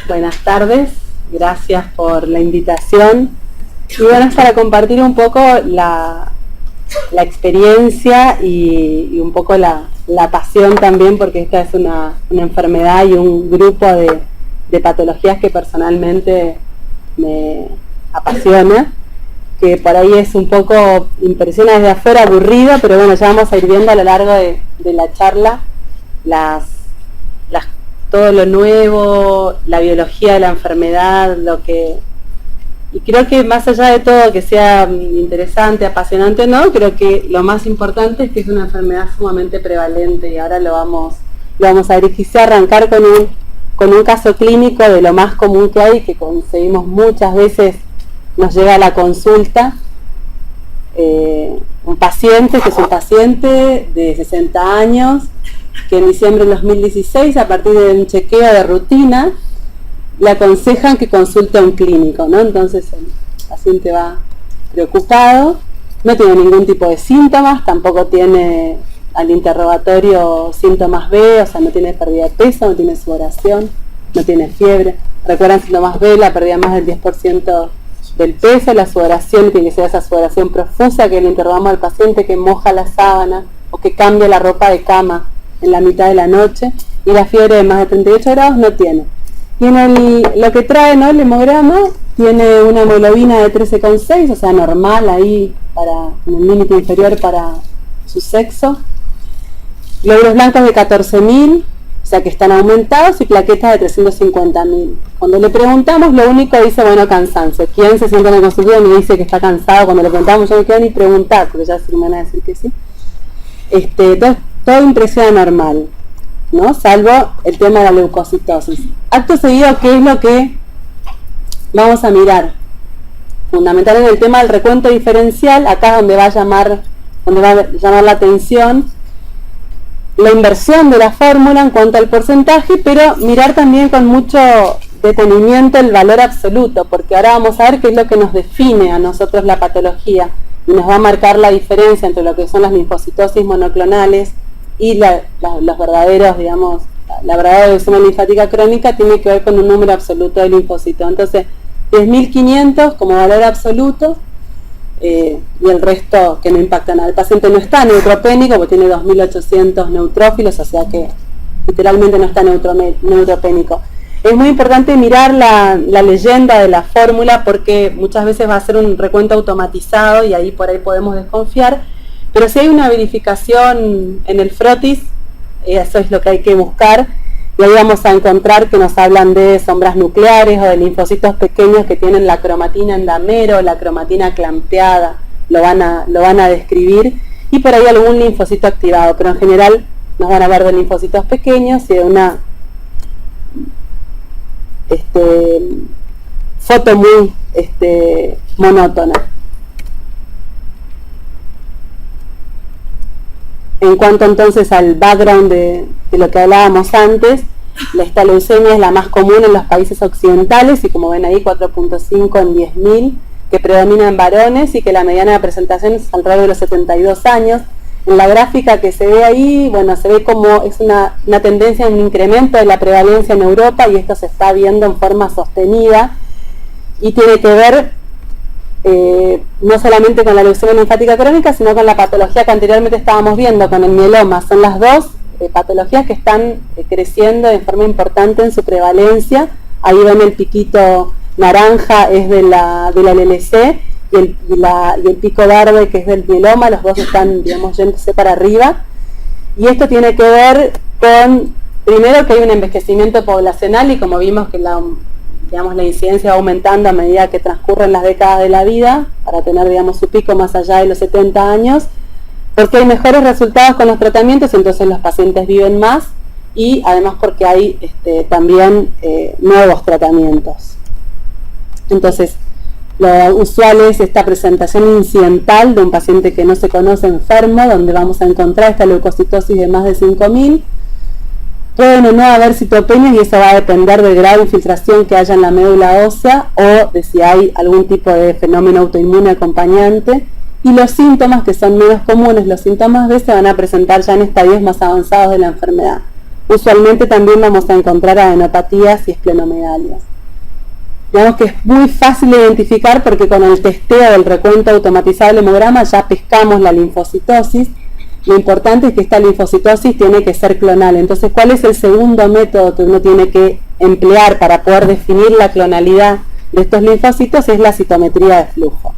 Buenas tardes, gracias por la invitación. Y bueno, es para compartir un poco la experiencia y un poco la pasión también, porque esta es una enfermedad y un grupo de patologías que personalmente me apasiona, que por ahí es un poco, impresiona desde afuera, aburrido, pero bueno, ya vamos a ir viendo a lo largo de la charla todo lo nuevo, la biología de la enfermedad, y creo que más allá de todo que sea interesante, apasionante, no, creo que lo más importante es que es una enfermedad sumamente prevalente, y ahora lo vamos a ver. Y quise arrancar con un caso clínico de lo más común que hay, que conseguimos muchas veces, nos llega a la consulta, un paciente que es un paciente de 60 años, que en diciembre del 2016, a partir de un chequeo de rutina, le aconsejan que consulte a un clínico, ¿no? Entonces el paciente va preocupado, no tiene ningún tipo de síntomas, tampoco tiene al interrogatorio síntomas B, o sea, no tiene pérdida de peso, no tiene sudoración, no tiene fiebre. Recuerdan, síntomas B, la pérdida más del 10% del peso, la sudoración tiene que ser esa sudoración profusa que le interrogamos al paciente, que moja la sábana o que cambia la ropa de cama en la mitad de la noche, y la fiebre de más de 38 grados no tiene. Y en lo que trae, ¿no?, el hemograma, tiene una hemoglobina de 13,6, o sea, normal ahí, en el límite inferior para su sexo. Glóbulos blancos de 14.000, o sea que están aumentados, y plaquetas de 350.000. Cuando le preguntamos, lo único dice, bueno, cansancio. ¿Quién se siente en el consultorio y me dice que está cansado? Cuando le preguntamos, yo no quiero ni preguntar, porque ya se me van a decir que sí. Entonces, todo impresiona normal, ¿no? Salvo el tema de la leucocitosis. Acto seguido, ¿qué es lo que vamos a mirar? Fundamental en el tema del recuento diferencial, acá es donde va a llamar la atención la inversión de la fórmula en cuanto al porcentaje, pero mirar también con mucho detenimiento el valor absoluto, porque ahora vamos a ver qué es lo que nos define a nosotros la patología y nos va a marcar la diferencia entre lo que son las linfocitosis monoclonales y los verdaderos, digamos, la verdadera leucemia linfática crónica tiene que ver con un número absoluto de linfocitos. Entonces, 10.500 como valor absoluto, y el resto que no impacta nada. El paciente no está neutropénico porque tiene 2.800 neutrófilos, o sea que literalmente no está neutropénico. Es muy importante mirar la leyenda de la fórmula, porque muchas veces va a ser un recuento automatizado y ahí por ahí podemos desconfiar, pero si hay una verificación en el frotis, eso es lo que hay que buscar, y ahí vamos a encontrar que nos hablan de sombras nucleares o de linfocitos pequeños que tienen la cromatina en damero, la cromatina clampeada, lo van a describir, y por ahí algún linfocito activado, pero en general nos van a hablar de linfocitos pequeños y de una foto muy monótona. En cuanto entonces al background de lo que hablábamos antes, esta leucemia es la más común en los países occidentales, y como ven ahí 4.5 en 10.000, que predomina en varones y que la mediana de presentación es alrededor de los 72 años. En la gráfica que se ve ahí, bueno, se ve como es una tendencia en un incremento de la prevalencia en Europa, y esto se está viendo en forma sostenida, y tiene que ver no solamente con la leucemia linfática crónica, sino con la patología que anteriormente estábamos viendo, con el mieloma. Son las dos patologías que están creciendo de forma importante en su prevalencia. Ahí ven el piquito naranja, es de la LLC, y el pico verde, que es del mieloma. Los dos están, digamos, yéndose para arriba, y esto tiene que ver con, primero, que hay un envejecimiento poblacional, y como vimos que la incidencia va aumentando a medida que transcurren las décadas de la vida, para tener, digamos, su pico más allá de los 70 años, porque hay mejores resultados con los tratamientos, entonces los pacientes viven más, y además porque hay también nuevos tratamientos. Entonces, lo usual es esta presentación incidental de un paciente que no se conoce enfermo, donde vamos a encontrar esta leucocitosis de más de 5.000. Pueden o no haber citopenias, y eso va a depender del grado de infiltración que haya en la médula ósea, o de si hay algún tipo de fenómeno autoinmune acompañante. Y los síntomas, que son menos comunes, los síntomas B, se van a presentar ya en estadios más avanzados de la enfermedad. usualmente también vamos a encontrar adenopatías y esplenometalias. Digamos que es muy fácil de identificar porque con el testeo del recuento automatizado del hemograma ya pescamos la linfocitosis. Lo importante es que esta linfocitosis tiene que ser clonal. Entonces, ¿cuál es el segundo método que uno tiene que emplear para poder definir la clonalidad de estos linfocitos? Es la citometría de flujo.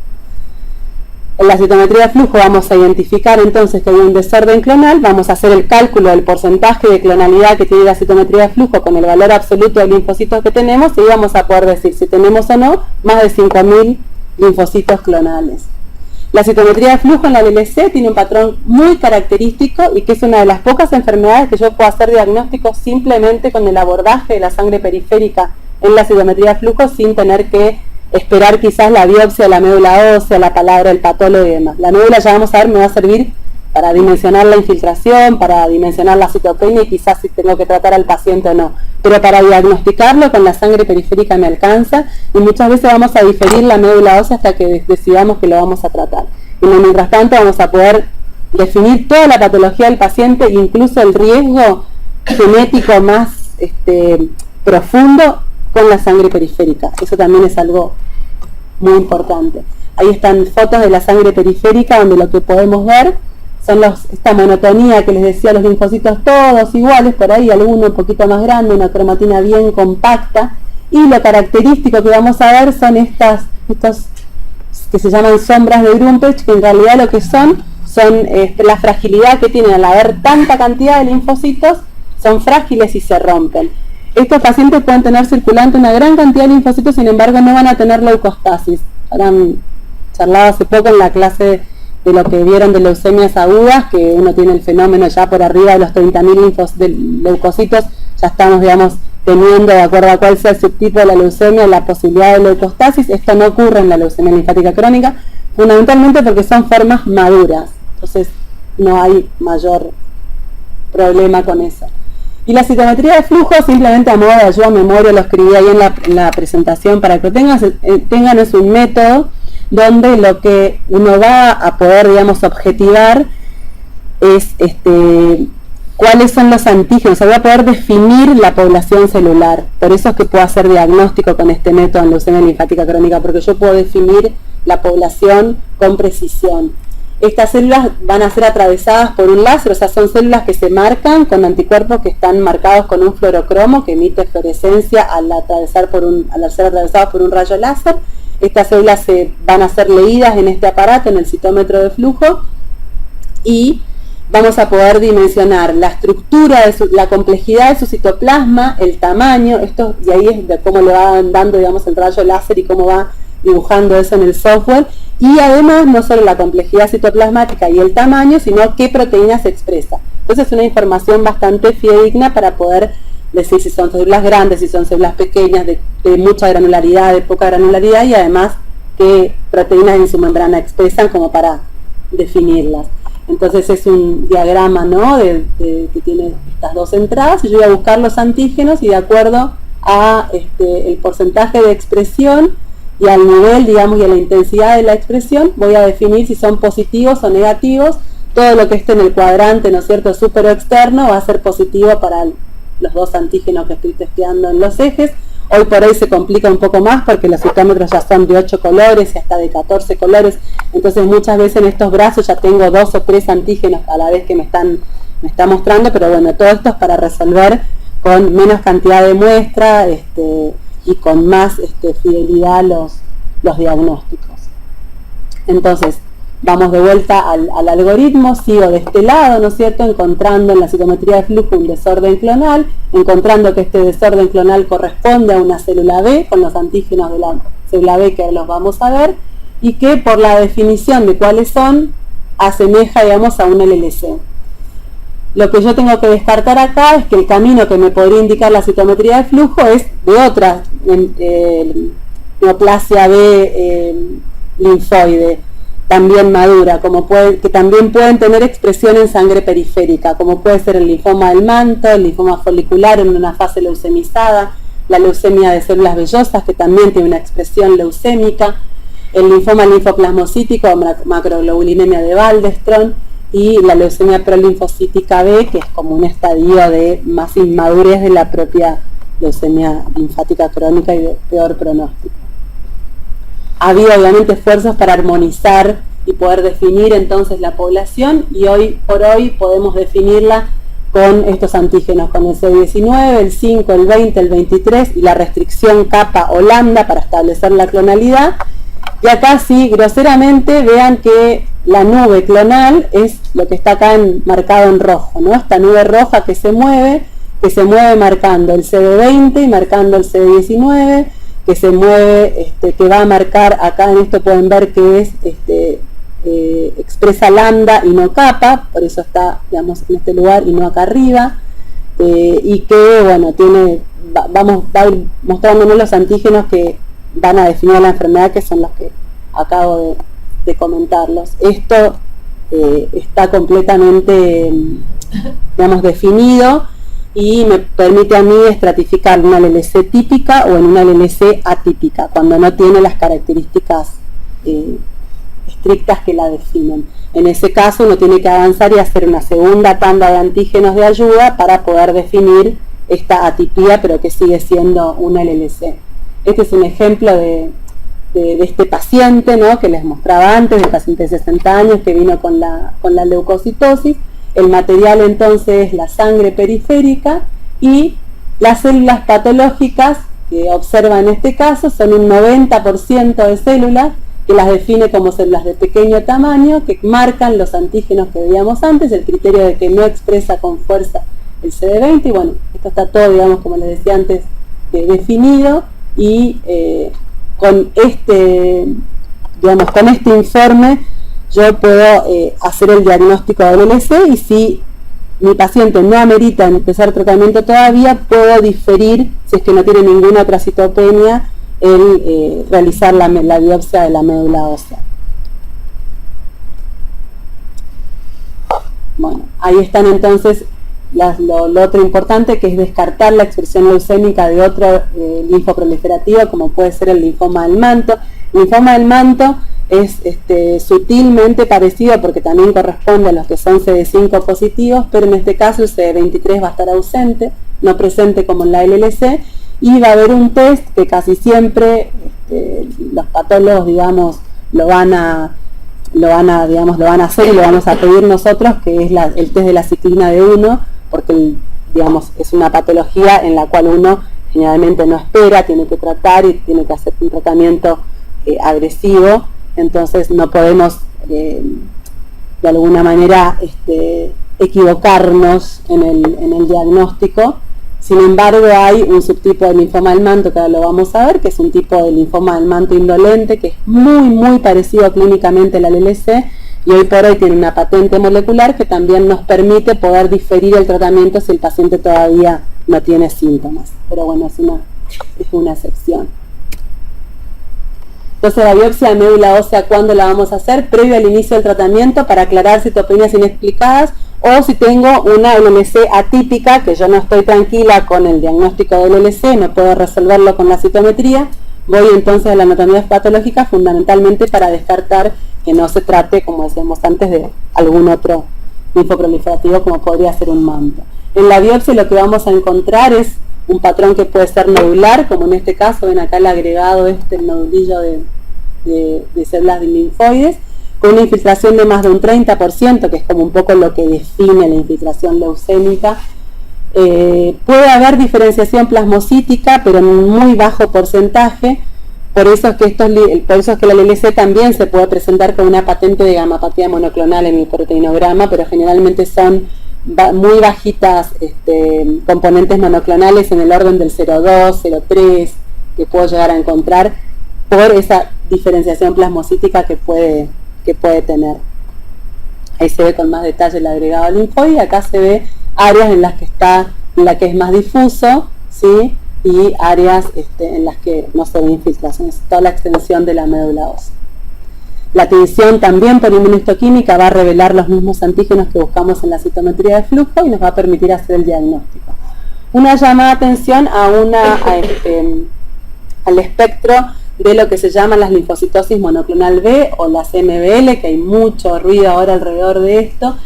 En la citometría de flujo vamos a identificar entonces que hay un desorden clonal, vamos a hacer el cálculo del porcentaje de clonalidad que tiene la citometría de flujo con el valor absoluto de linfocitos que tenemos y vamos a poder decir si tenemos o no más de 5.000 linfocitos clonales. La citometría de flujo en la LLC tiene un patrón muy característico y que es una de las pocas enfermedades que yo puedo hacer diagnóstico simplemente con el abordaje de la sangre periférica en la citometría de flujo sin tener que esperar quizás la biopsia de la médula ósea, la palabra del patólogo y demás. La médula, ya vamos a ver, me va a servir para dimensionar la infiltración, para dimensionar la citopenia y quizás si tengo que tratar al paciente o no. Pero para diagnosticarlo con la sangre periférica me alcanza y muchas veces vamos a diferir la médula ósea hasta que decidamos que lo vamos a tratar. Y mientras tanto vamos a poder definir toda la patología del paciente, incluso el riesgo genético más profundo con la sangre periférica. Eso también es algo muy importante. Ahí están fotos de la sangre periférica donde lo que podemos ver son esta monotonía que les decía, los linfocitos todos iguales, por ahí alguno un poquito más grande, una cromatina bien compacta, y lo característico que vamos a ver son estos que se llaman sombras de Grumpecht, que en realidad lo que son la fragilidad que tienen al haber tanta cantidad de linfocitos, son frágiles y se rompen. Estos pacientes pueden tener circulante una gran cantidad de linfocitos, sin embargo no van a tener leucostasis. Habrán charlado hace poco en la clase de lo que vieron de leucemias agudas, que uno tiene el fenómeno ya por arriba de los 30.000 leucocitos, ya estamos, digamos, teniendo, de acuerdo a cuál sea el subtipo de la leucemia, la posibilidad de leucostasis. Esto no ocurre en la leucemia linfática crónica, fundamentalmente porque son formas maduras, entonces no hay mayor problema con eso. Y la citometría de flujo, simplemente a modo de ayuda a memoria, lo escribí ahí en la presentación para que tengan, es un método donde lo que uno va a poder, digamos, objetivar es cuáles son los antígenos, o sea, va a poder definir la población celular. Por eso es que puedo hacer diagnóstico con este método en leucemia linfática crónica, porque yo puedo definir la población con precisión. Estas células van a ser atravesadas por un láser, o sea, son células que se marcan con anticuerpos que están marcados con un fluorocromo que emite fluorescencia al ser atravesados por un rayo láser. Estas células van a ser leídas en este aparato, en el citómetro de flujo, y vamos a poder dimensionar la estructura, la complejidad de su citoplasma, el tamaño, y ahí es de cómo le va dando, digamos, el rayo láser y cómo va dibujando eso en el software, y además no solo la complejidad citoplasmática y el tamaño, sino qué proteínas se expresa. Entonces es una información bastante fidedigna para poder decir si son células grandes, si son células pequeñas, de mucha granularidad, de poca granularidad, y además qué proteínas en su membrana expresan como para definirlas. Entonces es un diagrama, ¿no?, que tiene estas dos entradas, y yo voy a buscar los antígenos y de acuerdo a el porcentaje de expresión y al nivel, digamos, y a la intensidad de la expresión, voy a definir si son positivos o negativos. Todo lo que esté en el cuadrante, ¿no es cierto?, súper externo, va a ser positivo para los dos antígenos que estoy testeando en los ejes. Hoy por hoy se complica un poco más porque los citómetros ya son de 8 colores y hasta de 14 colores, entonces muchas veces en estos brazos ya tengo 2 o 3 antígenos a la vez que me está mostrando, pero bueno, todo esto es para resolver con menos cantidad de muestra y con más fidelidad los diagnósticos. Entonces, vamos de vuelta al algoritmo, sigo de este lado, ¿no es cierto?, encontrando en la citometría de flujo un desorden clonal, encontrando que este desorden clonal corresponde a una célula B, con los antígenos de la célula B que los vamos a ver, y que por la definición de cuáles son, asemeja, digamos, a un LLC. Lo que yo tengo que descartar acá es que el camino que me podría indicar la citometría de flujo es de otra neoplasia B linfoide, también madura, que también pueden tener expresión en sangre periférica, como puede ser el linfoma del manto, el linfoma folicular en una fase leucemizada, la leucemia de células vellosas, que también tiene una expresión leucémica, el linfoma linfoplasmocítico o macroglobulinemia de Waldenström, y la leucemia prolinfocítica B, que es como un estadio de más inmadurez de la propia leucemia linfática crónica y de peor pronóstico. Ha habido obviamente esfuerzos para armonizar y poder definir entonces la población, y hoy por hoy podemos definirla con estos antígenos, con el CD19, el 5, el 20, el 23 y la restricción kappa o lambda para establecer la clonalidad. Y acá sí, groseramente, vean que la nube clonal es lo que está acá marcado en rojo, ¿no? Esta nube roja que se mueve marcando el CD20 y marcando el CD19, que se mueve, que va a marcar, acá en esto pueden ver que es expresa lambda y no kappa, por eso está, digamos, en este lugar y no acá arriba, y que, bueno, va a ir mostrándonos los antígenos que van a definir la enfermedad, que son los que acabo de comentarlos. Esto está completamente, digamos, definido y me permite a mí estratificar una LLC típica o en una LLC atípica, cuando no tiene las características estrictas que la definen. En ese caso uno tiene que avanzar y hacer una segunda tanda de antígenos de ayuda para poder definir esta atipía, pero que sigue siendo una LLC. Este es un ejemplo de este paciente, ¿no?, que les mostraba antes, del paciente de 60 años que vino con la leucocitosis. El material entonces es la sangre periférica, y las células patológicas que observa en este caso son un 90% de células que las define como células de pequeño tamaño, que marcan los antígenos que veíamos antes, el criterio de que no expresa con fuerza el CD20, y bueno, esto está todo, digamos, como les decía antes, definido, y con este informe yo puedo hacer el diagnóstico de LLC, y si mi paciente no amerita empezar tratamiento todavía, puedo diferir, si es que no tiene ninguna otra citopenia, el realizar la biopsia de la médula ósea. Bueno, ahí están entonces lo otro importante, que es descartar la expresión leucémica de otro linfoproliferativo, como puede ser el linfoma del manto. El linfoma del manto es sutilmente parecido, porque también corresponde a los que son CD5 positivos, pero en este caso el CD23 va a estar ausente, no presente como en la LLC, y va a haber un test que casi siempre los patólogos, digamos, lo van a hacer y lo vamos a pedir nosotros, que es el test de la ciclina de 1, porque digamos, es una patología en la cual uno generalmente no espera, tiene que tratar y tiene que hacer un tratamiento agresivo, entonces no podemos de alguna manera equivocarnos en el diagnóstico. Sin embargo, hay un subtipo de linfoma del manto, que ahora lo vamos a ver, que es un tipo de linfoma del manto indolente, que es muy parecido clínicamente a la LLC, y hoy por hoy tiene una patente molecular que también nos permite poder diferir el tratamiento si el paciente todavía no tiene síntomas. Pero bueno, es una excepción. Entonces, la biopsia de médula ósea, ¿cuándo la vamos a hacer? Previo al inicio del tratamiento, para aclarar citopenias inexplicadas, o si tengo una LLC atípica, que yo no estoy tranquila con el diagnóstico de LLC, no puedo resolverlo con la citometría, voy entonces a la anatomía patológica, fundamentalmente para descartar que no se trate, como decíamos antes, de algún otro linfoproliferativo, como podría ser un manto. En la biopsia lo que vamos a encontrar es un patrón que puede ser nodular, como en este caso, ven acá el agregado, el nodulillo de células de linfoides, con una infiltración de más de un 30%, que es como un poco lo que define la infiltración leucémica. Puede haber diferenciación plasmocítica, pero en un muy bajo porcentaje. Por eso es que la LLC también se puede presentar con una patente de gamapatía monoclonal en el proteinograma, pero generalmente son muy bajitas componentes monoclonales, en el orden del 0,2, 0,3, que puedo llegar a encontrar por esa diferenciación plasmocítica que puede tener. Ahí se ve con más detalle el agregado linfoide. Acá se ve áreas en la que es más difuso, ¿sí?, y áreas en las que no se ve infiltración. Es toda la extensión de la médula ósea. La tinción también por inmunohistoquímica va a revelar los mismos antígenos que buscamos en la citometría de flujo y nos va a permitir hacer el diagnóstico. Una llamada de atención al espectro de lo que se llaman las linfocitosis monoclonal B o las MBL, que hay mucho ruido ahora alrededor de esto.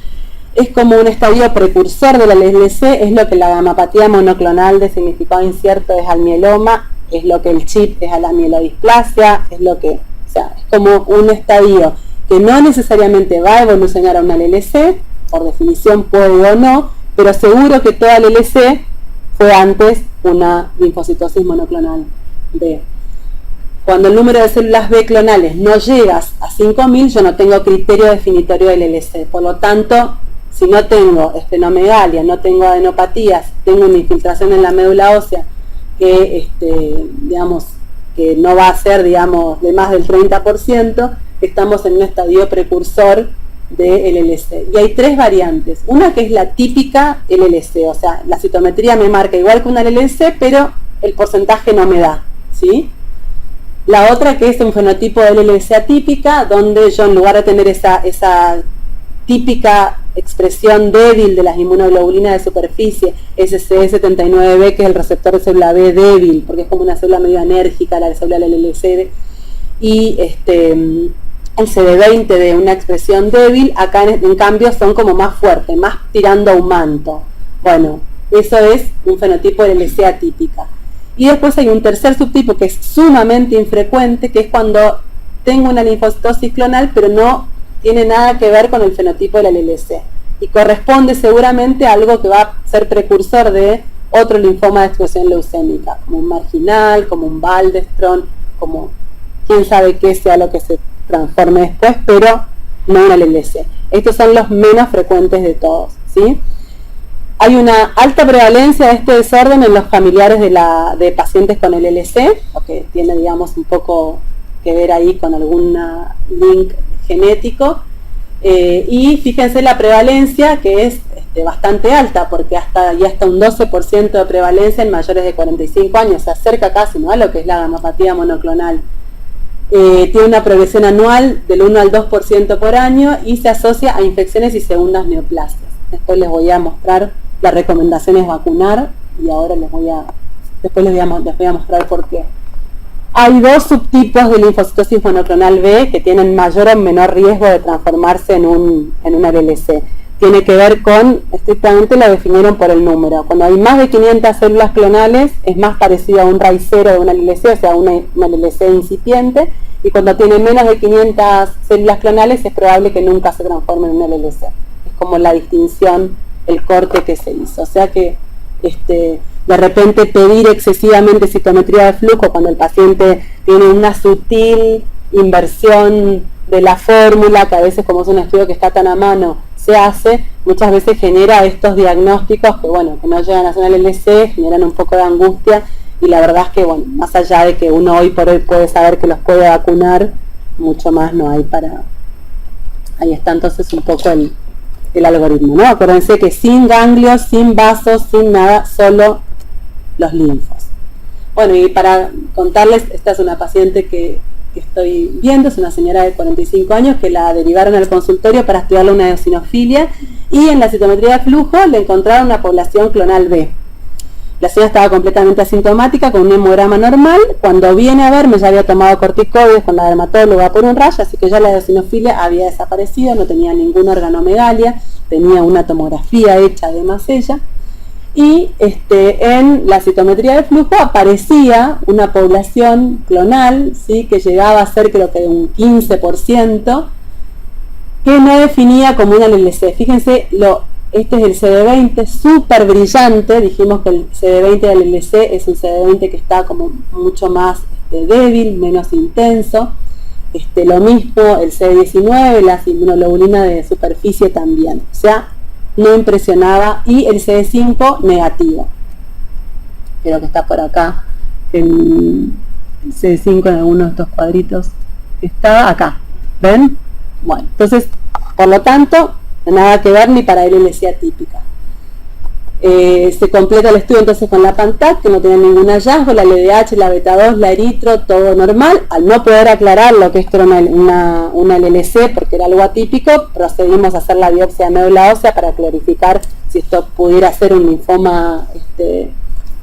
Es como un estadio precursor de la LLC, es lo que la gamapatía monoclonal de significado incierto es al mieloma, es lo que el CHIP es a la mielodisplasia, es lo que, o sea, es como un estadio que no necesariamente va a evolucionar a una LLC, por definición puede o no, pero seguro que toda LLC fue antes una linfocitosis monoclonal B. Cuando el número de células B clonales no llega a 5.000, yo no tengo criterio definitorio del LLC, por lo tanto, si no tengo esplenomegalia, no tengo adenopatías, tengo una infiltración en la médula ósea que, digamos, que no va a ser, digamos, de más del 30%, estamos en un estadio precursor de LLC. Y hay tres variantes. Una que es la típica LLC, o sea, la citometría me marca igual que una LLC, pero el porcentaje no me da, ¿sí? La otra que es un fenotipo de LLC atípica, donde yo en lugar de tener esa típica expresión débil de las inmunoglobulinas de superficie, SCE79B, que es el receptor de célula B débil, porque es como una célula medio enérgica, la célula del LLC, y el CD20 de una expresión débil, acá en cambio son como más fuertes, más tirando a un manto. Bueno, eso es un fenotipo de LLC atípica. Y después hay un tercer subtipo que es sumamente infrecuente, que es cuando tengo una linfocitosis clonal, pero no tiene nada que ver con el fenotipo de la LLC. Y corresponde seguramente a algo que va a ser precursor de otro linfoma de expresión leucémica, como un marginal, como un Waldenström, como quién sabe qué sea lo que se transforme después, pero no una LLC. Estos son los menos frecuentes de todos, ¿sí? Hay una alta prevalencia de este desorden en los familiares de pacientes con LLC, que tiene, digamos, un poco que ver ahí con algún link genético, y fíjense la prevalencia que es bastante alta, porque hasta un 12% de prevalencia en mayores de 45 años, se acerca casi, ¿no?, a lo que es la gamapatía monoclonal. Tiene una progresión anual del 1 al 2% por año y se asocia a infecciones y segundas neoplasias. Después les voy a mostrar, la recomendación es vacunar, y ahora después les voy a mostrar por qué. Hay dos subtipos de linfocitosis monoclonal B que tienen mayor o menor riesgo de transformarse en una LLC. Tiene que ver con, estrictamente lo definieron por el número. Cuando hay más de 500 células clonales es más parecido a un RAID 0 de una LLC, o sea, una LLC incipiente, y cuando tiene menos de 500 células clonales es probable que nunca se transforme en una LLC. Es como la distinción, el corte que se hizo. O sea que de repente pedir excesivamente citometría de flujo cuando el paciente tiene una sutil inversión de la fórmula, que a veces, como es un estudio que está tan a mano, se hace, muchas veces genera estos diagnósticos que, bueno, que no llegan a ser una LLC, generan un poco de angustia, y la verdad es que, bueno, más allá de que uno hoy por hoy puede saber que los puede vacunar, mucho más no hay para... Ahí está entonces un poco el algoritmo, ¿no? Acuérdense que sin ganglios, sin vasos, sin nada, solo los linfos. Bueno, y para contarles, esta es una paciente que estoy viendo, es una señora de 45 años que la derivaron al consultorio para estudiarle una eosinofilia, y en la citometría de flujo le encontraron una población clonal B. La señora estaba completamente asintomática, con un hemograma normal. Cuando viene a verme ya había tomado corticoides con la dermatóloga por un rayo, así que ya la eosinofilia había desaparecido, no tenía ninguna organomegalia, tenía una tomografía hecha de macella. Y en la citometría de flujo aparecía una población clonal, ¿sí?, que llegaba a ser, creo que de un 15%, que no definía como una LLC. Fíjense, este es el CD20, súper brillante. Dijimos que el CD20 de la LLC es un CD20 que está como mucho más débil, menos intenso. Lo mismo el CD19, la inmunoglobulina de superficie también. O sea, no impresionaba, y el CD5 negativo. Creo que está por acá, el CD5 en alguno de estos cuadritos que estaba acá. ¿Ven? Bueno, entonces, por lo tanto, nada que ver ni para LLC atípica. Se completa el estudio entonces con la PANTAC, que no tenía ningún hallazgo, la LDH, la beta-2, la eritro, todo normal. Al no poder aclarar lo que esto era una LLC, porque era algo atípico, procedimos a hacer la biopsia de médula ósea para clarificar si esto pudiera ser un linfoma de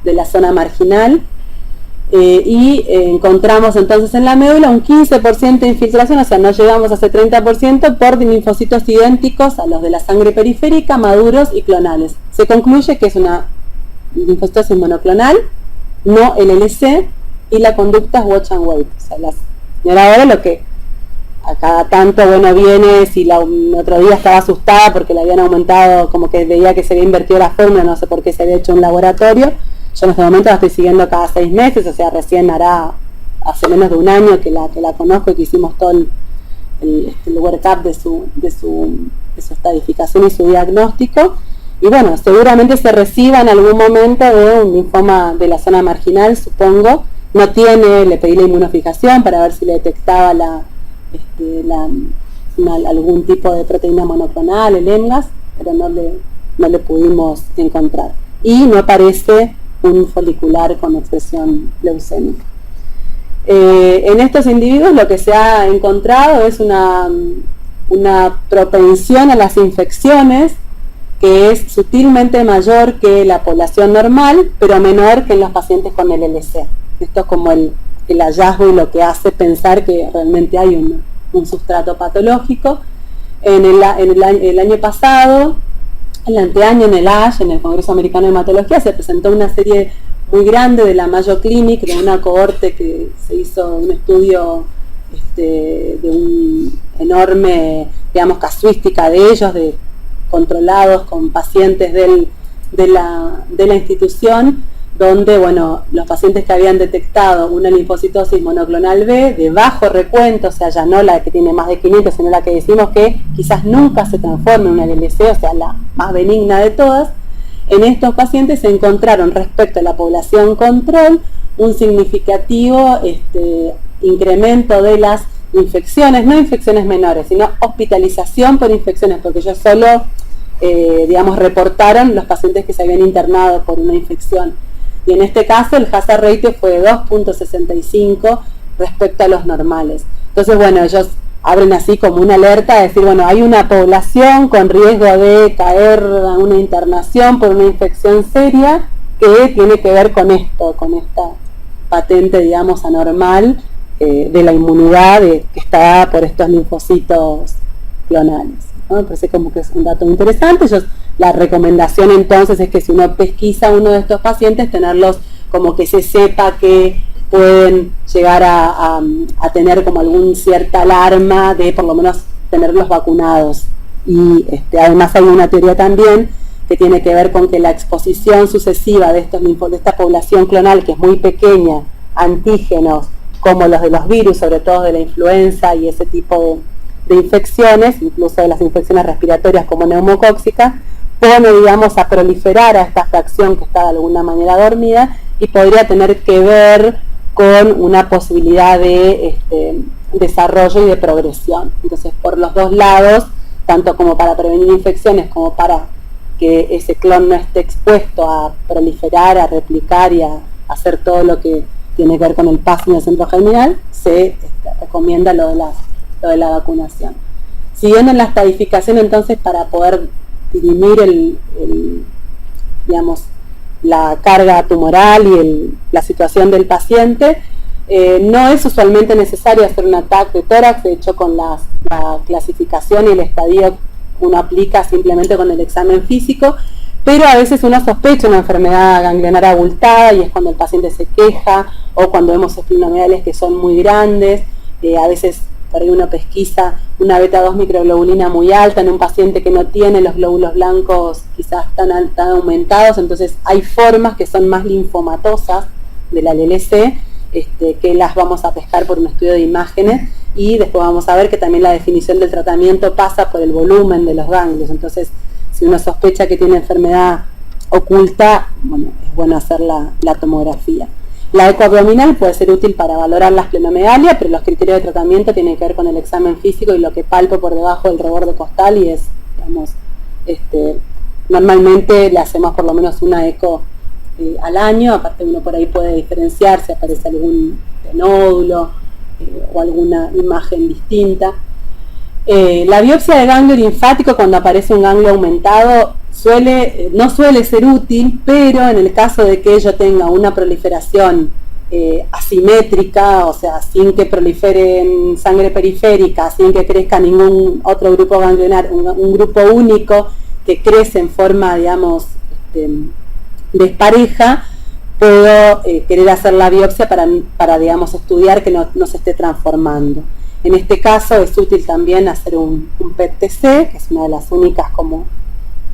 la zona marginal. encontramos entonces en la médula un 15% de infiltración, o sea, no llegamos a ese 30% por linfocitos idénticos a los de la sangre periférica, maduros y clonales. Se concluye que es una linfocitosis monoclonal, no LLC, y la conducta es watch and wait. O sea, la señora ahora lo que a cada tanto, bueno, viene, si otro día estaba asustada porque le habían aumentado, como que veía que se había invertido la fórmula, no sé por qué se había hecho un laboratorio. Yo en este momento la estoy siguiendo cada 6 meses, o sea, recién hará hace menos de un año que la conozco y que hicimos todo el workup de su estadificación y su diagnóstico. Y bueno, seguramente se reciba en algún momento de un linfoma de la zona marginal, supongo. No tiene, le pedí la inmunofijación para ver si le detectaba algún tipo de proteína monoclonal, el EMGAS, pero no le pudimos encontrar. Y no aparece un folicular con expresión leucémica. En estos individuos lo que se ha encontrado es una propensión a las infecciones que es sutilmente mayor que la población normal, pero menor que en los pacientes con el LLC. Esto es como el hallazgo y lo que hace pensar que realmente hay un sustrato patológico. El año pasado, el anteaño en el ASH, en el Congreso Americano de Hematología, se presentó una serie muy grande de la Mayo Clinic, de una cohorte que se hizo un estudio de un enorme, digamos, casuística de ellos, de controlados con pacientes de la institución, donde, bueno, los pacientes que habían detectado una linfocitosis monoclonal B de bajo recuento, o sea, ya no la que tiene más de 500, sino la que decimos que quizás nunca se transforme en una LLC, o sea, la más benigna de todas, en estos pacientes se encontraron respecto a la población control un significativo incremento de las infecciones, no infecciones menores, sino hospitalización por infecciones, porque ellos solo, digamos, reportaron los pacientes que se habían internado por una infección. Y en este caso el hazard ratio fue de 2.65 respecto a los normales. Entonces, bueno, ellos abren así como una alerta de decir, bueno, hay una población con riesgo de caer a una internación por una infección seria que tiene que ver con esto, con esta patente, digamos, anormal de la inmunidad que está dada por estos linfocitos clonales, ¿no? Me parece como que es un dato interesante. La recomendación entonces es que si uno pesquisa a uno de estos pacientes, tenerlos como que se sepa que pueden llegar a tener como algún cierta alarma de por lo menos tenerlos vacunados. Y además hay una teoría también que tiene que ver con que la exposición sucesiva de esta población clonal, que es muy pequeña, antígenos como los de los virus, sobre todo de la influenza y ese tipo de infecciones, incluso de las infecciones respiratorias como neumocóxica, pone, digamos, a proliferar a esta fracción que está de alguna manera dormida y podría tener que ver con una posibilidad de desarrollo y de progresión. Entonces, por los dos lados, tanto como para prevenir infecciones como para que ese clon no esté expuesto a proliferar, a replicar y a hacer todo lo que tiene que ver con el paso en el centro germinal, se recomienda lo de la vacunación. Siguiendo en la estadificación, entonces, para poder dirimir digamos, la carga tumoral y la situación del paciente, no es usualmente necesario hacer un ataque de tórax. De hecho, con la clasificación y el estadio uno aplica simplemente con el examen físico, pero a veces uno sospecha una enfermedad ganglionar abultada y es cuando el paciente se queja, o cuando vemos esplenomegalia que son muy grandes. A veces por ahí uno pesquisa una beta-2 microglobulina muy alta en un paciente que no tiene los glóbulos blancos quizás tan aumentados. Entonces hay formas que son más linfomatosas de la LLC, que las vamos a pescar por un estudio de imágenes, y después vamos a ver que también la definición del tratamiento pasa por el volumen de los ganglios. Entonces, si uno sospecha que tiene enfermedad oculta, bueno, es bueno hacer la tomografía. La ecoabdominal puede ser útil para valorar la esplenomegalia, pero los criterios de tratamiento tienen que ver con el examen físico y lo que palpo por debajo del reborde costal, y es, digamos, normalmente le hacemos por lo menos una eco al año. Aparte uno por ahí puede diferenciar si aparece algún nódulo o alguna imagen distinta. La biopsia de ganglio linfático, cuando aparece un ganglio aumentado, no suele ser útil, pero en el caso de que yo tenga una proliferación asimétrica, o sea, sin que prolifere en sangre periférica, sin que crezca ningún otro grupo ganglionar, un grupo único que crece en forma, digamos, despareja, puedo querer hacer la biopsia para digamos, estudiar que no se esté transformando. En este caso es útil también hacer un PET-TC, que es una de las únicas como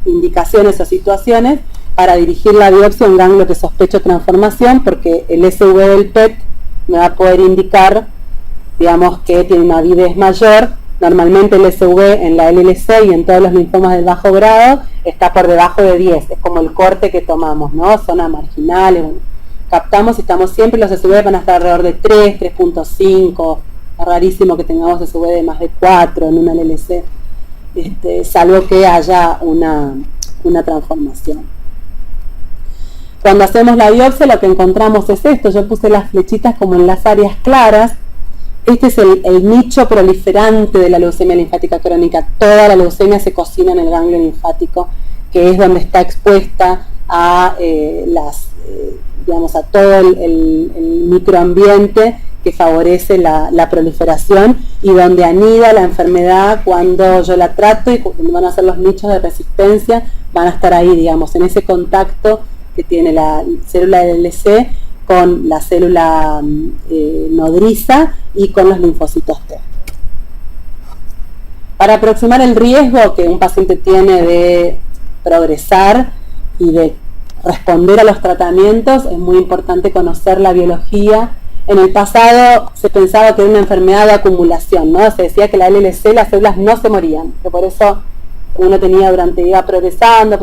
indicaciones o situaciones, para dirigir la biopsia a un ganglio que sospecho transformación, porque el SV del PET me va a poder indicar, digamos, que tiene una avidez mayor. Normalmente el SV en la LLC y en todos los linfomas del bajo grado está por debajo de 10, es como el corte que tomamos, ¿no? Zona marginales, bueno, captamos y estamos siempre, los SV van a estar alrededor de 3, 3.5, es rarísimo que tengamos SV de más de 4 en una LLC, salvo que haya una transformación. Cuando hacemos la biopsia lo que encontramos es esto, yo puse las flechitas como en las áreas claras. Este es el nicho proliferante de la leucemia linfática crónica. Toda la leucemia se cocina en el ganglio linfático, que es donde está expuesta a digamos, a todo el microambiente que favorece la proliferación y donde anida la enfermedad cuando yo la trato, y cuando van a ser los nichos de resistencia, van a estar ahí, digamos, en ese contacto que tiene la célula LLC con la célula nodriza y con los linfocitos T. Para aproximar el riesgo que un paciente tiene de progresar y de responder a los tratamientos, es muy importante conocer la biología. En el pasado se pensaba que era una enfermedad de acumulación, ¿no? Se decía que la LLC, las células no se morían, que por eso uno iba progresando,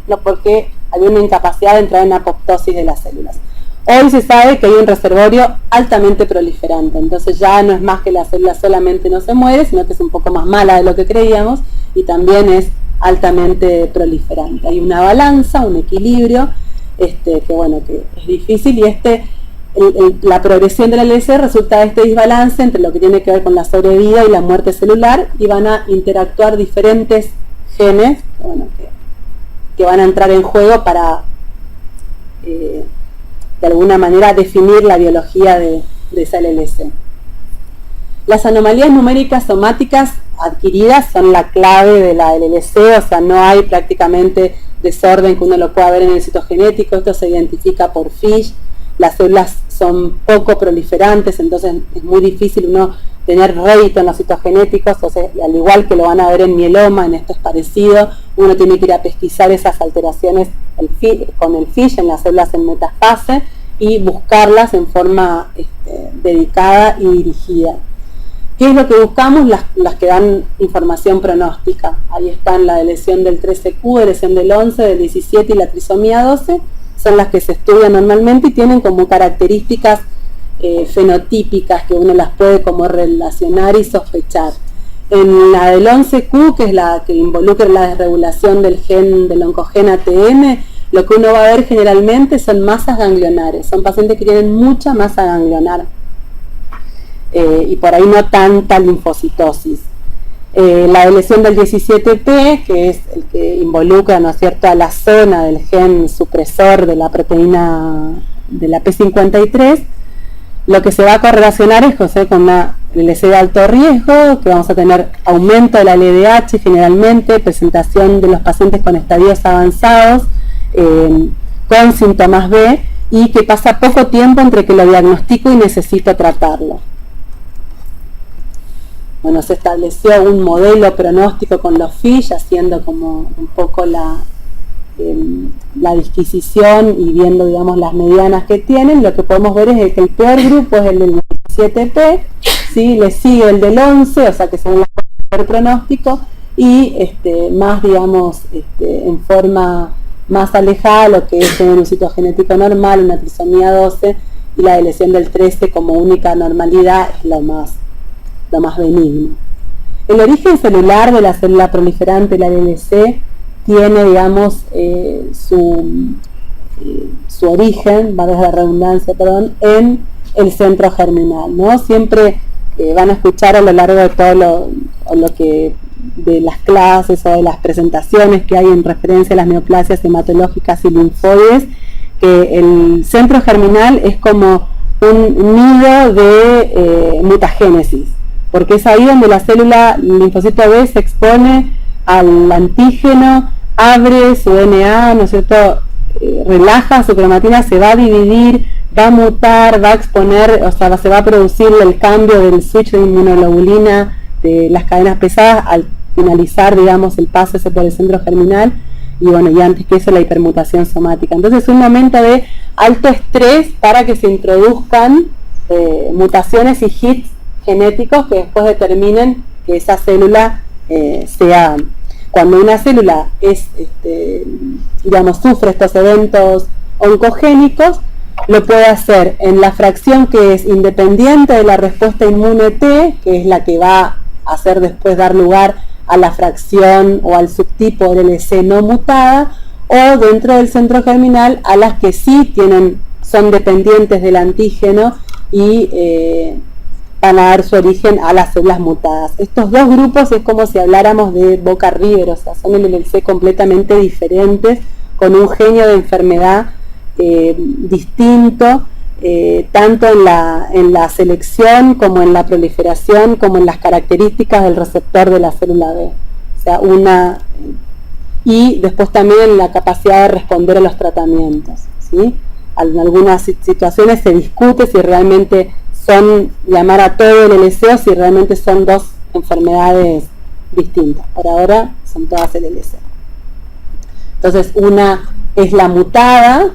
no, porque había una incapacidad de entrar en apoptosis de las células. Hoy se sabe que hay un reservorio altamente proliferante, entonces ya no es más que la célula solamente no se muere, sino que es un poco más mala de lo que creíamos y también es altamente proliferante. Hay una balanza, un equilibrio, que bueno, que es difícil, y la progresión de la LLC resulta de este desbalance entre lo que tiene que ver con la sobrevida y la muerte celular, y van a interactuar diferentes genes, bueno, que van a entrar en juego para de alguna manera definir la biología de esa LLC. Las anomalías numéricas somáticas adquiridas son la clave de la LLC, o sea, no hay prácticamente desorden que uno lo pueda ver en el citogenético. Esto se identifica por FISH. Las células son poco proliferantes, entonces es muy difícil uno tener rédito en los citogenéticos, o sea, al igual que lo van a ver en mieloma, en esto es parecido, uno tiene que ir a pesquisar esas alteraciones con el FISH en las células en metafase y buscarlas en forma dedicada y dirigida. ¿Qué es lo que buscamos? Las que dan información pronóstica. Ahí están la de lesión del 13Q, de lesión del 11, del 17 y la trisomía 12, son las que se estudian normalmente y tienen como características fenotípicas que uno las puede como relacionar y sospechar. En la del 11Q, que es la que involucra la desregulación del oncogen ATM, lo que uno va a ver generalmente son masas ganglionares, son pacientes que tienen mucha masa ganglionar y por ahí no tanta linfocitosis. La de lesión del 17P, que es el que involucra, ¿no es cierto?, a la zona del gen supresor de la proteína de la P53, lo que se va a correlacionar es, José, con una LLC de alto riesgo, que vamos a tener aumento de la LDH generalmente, presentación de los pacientes con estadios avanzados, con síntomas B, y que pasa poco tiempo entre que lo diagnostico y necesito tratarlo. Bueno, se estableció un modelo pronóstico con los FISH, haciendo como un poco la disquisición y viendo, digamos, las medianas que tienen. Lo que podemos ver es que el peor grupo es el del 17P, ¿sí? Le sigue el del 11, o sea que son el peor pronóstico, y más, digamos, en forma más alejada lo que es tener un citogenético normal, una trisomía 12, y la de lesión del 13 como única normalidad es lo más benigno. El origen celular de la célula proliferante, la LLC, tiene, digamos, su origen, va desde la redundancia, en el centro germinal, ¿no? Siempre van a escuchar a lo largo de todo de las clases o de las presentaciones que hay en referencia a las neoplasias hematológicas y linfoides, que el centro germinal es como un nido de mutagénesis, porque es ahí donde la célula linfocito B se expone al antígeno, abre su DNA, ¿no es cierto?, relaja su cromatina, se va a dividir, va a mutar, va a exponer, o sea, se va a producir el cambio del switch de inmunoglobulina de las cadenas pesadas al finalizar, digamos, el paso ese por el centro germinal, y bueno, y antes que eso la hipermutación somática. Entonces es un momento de alto estrés para que se introduzcan mutaciones y hits genéticos que después determinen que esa célula sea... Cuando una célula digamos, sufre estos eventos oncogénicos, lo puede hacer en la fracción que es independiente de la respuesta inmune T, que es la que va a hacer después dar lugar a la fracción o al subtipo LLC no mutada, o dentro del centro germinal a las que sí son dependientes del antígeno y van a dar su origen a las células mutadas. Estos dos grupos es como si habláramos de Boca River, o sea, son LLC completamente diferentes, con un genio de enfermedad distinto, tanto en la selección como en la proliferación, como en las características del receptor de la célula B. O sea, y después también en la capacidad de responder a los tratamientos, ¿sí? En algunas situaciones se discute si realmente llamar a todo el LLC o si realmente son dos enfermedades distintas. Por ahora son todas LLC. Entonces una es la mutada,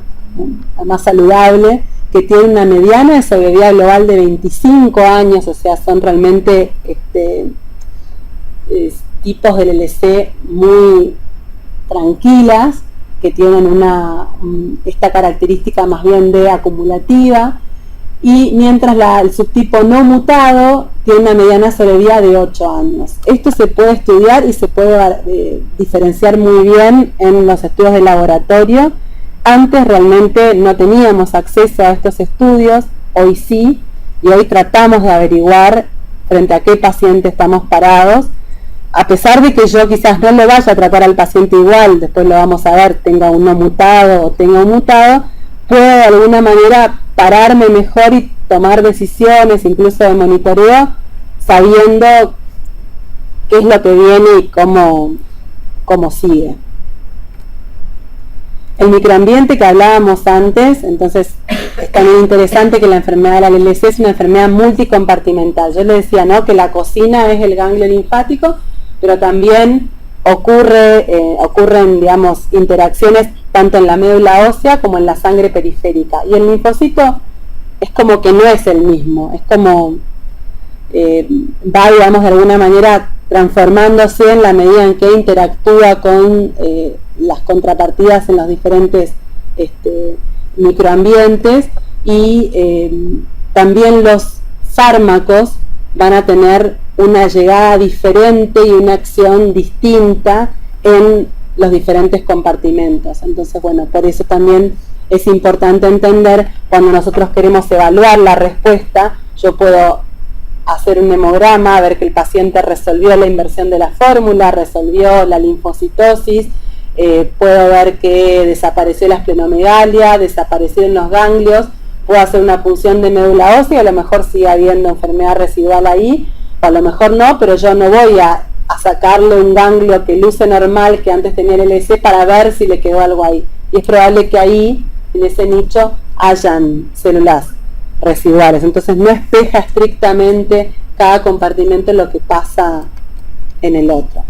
la más saludable, que tiene una mediana de sobrevida global de 25 años, o sea, son realmente tipos de LLC muy tranquilas, que tienen esta característica más bien de acumulativa, y mientras el subtipo no mutado tiene una mediana sobrevida de 8 años. Esto se puede estudiar y se puede diferenciar muy bien en los estudios de laboratorio. Antes realmente no teníamos acceso a estos estudios, hoy sí, y hoy tratamos de averiguar frente a qué paciente estamos parados, a pesar de que yo quizás no le vaya a tratar al paciente igual, después lo vamos a ver, tenga un no mutado o tenga un mutado, puedo de alguna manera pararme mejor y tomar decisiones, incluso de monitoreo, sabiendo qué es lo que viene y cómo sigue. El microambiente que hablábamos antes, entonces es también interesante que la enfermedad de la LLC es una enfermedad multicompartimental. Yo le decía, ¿no?, que la cocina es el ganglio linfático, pero también ocurren, digamos, interacciones tanto en la médula ósea como en la sangre periférica. Y el linfocito es como que no es el mismo, es como va, digamos, de alguna manera transformándose en la medida en que interactúa con las contrapartidas en los diferentes microambientes, y también los fármacos van a tener una llegada diferente y una acción distinta en los diferentes compartimentos. Entonces, bueno, por eso también es importante entender cuando nosotros queremos evaluar la respuesta. Yo puedo hacer un hemograma, ver que el paciente resolvió la inversión de la fórmula, resolvió la linfocitosis, puedo ver que desapareció la esplenomegalia, desaparecieron los ganglios, puedo hacer una punción de médula ósea, a lo mejor sigue habiendo enfermedad residual ahí, o a lo mejor no, pero yo no voy a sacarle un ganglio que luce normal, que antes tenía el LC, para ver si le quedó algo ahí. Y es probable que ahí, en ese nicho, hayan células residuales. Entonces no espeja estrictamente cada compartimento lo que pasa en el otro.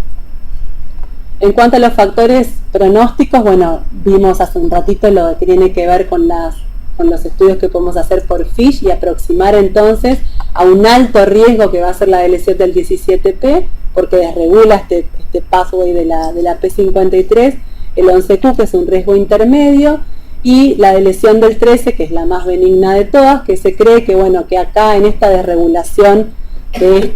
En cuanto a los factores pronósticos, bueno, vimos hace un ratito lo que tiene que ver con los estudios que podemos hacer por FISH y aproximar entonces a un alto riesgo que va a ser la LC del 17P, porque desregula este pathway de la P53, el 11Q, que es un riesgo intermedio, y la lesión del 13, que es la más benigna de todas, que se cree que, bueno, que acá en esta desregulación de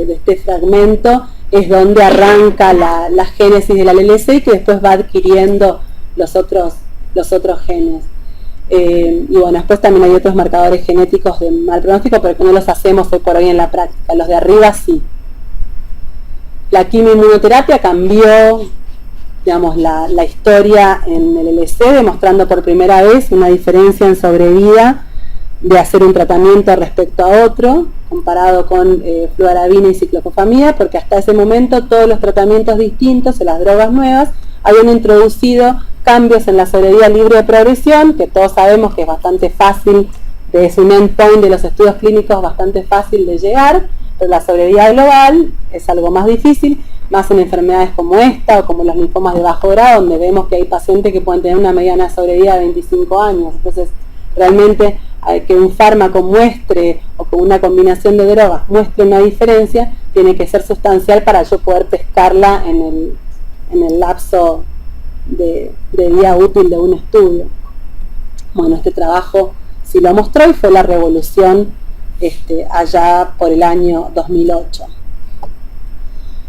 este fragmento es donde arranca la génesis de la LLC, y que después va adquiriendo los otros genes. Y bueno, después también hay otros marcadores genéticos de mal pronóstico, pero que no los hacemos hoy por hoy en la práctica. Los de arriba sí. La quimioinmunoterapia cambió digamos, la historia en el LC, demostrando por primera vez una diferencia en sobrevida de hacer un tratamiento respecto a otro, comparado con fludarabina y ciclofosfamida, porque hasta ese momento todos los tratamientos distintos y las drogas nuevas habían introducido cambios en la sobrevida libre de progresión, que todos sabemos que es bastante fácil, es un endpoint de los estudios clínicos bastante fácil de llegar, pero la sobrevida global es algo más difícil, más en enfermedades como esta o como los linfomas de bajo grado, donde vemos que hay pacientes que pueden tener una mediana sobrevida de 25 años. Entonces, realmente que un fármaco muestre, o con una combinación de drogas muestre una diferencia, tiene que ser sustancial para yo poder pescarla en el lapso de vida útil de un estudio. Bueno, este trabajo sí lo mostró y fue la revolución allá por el año 2008.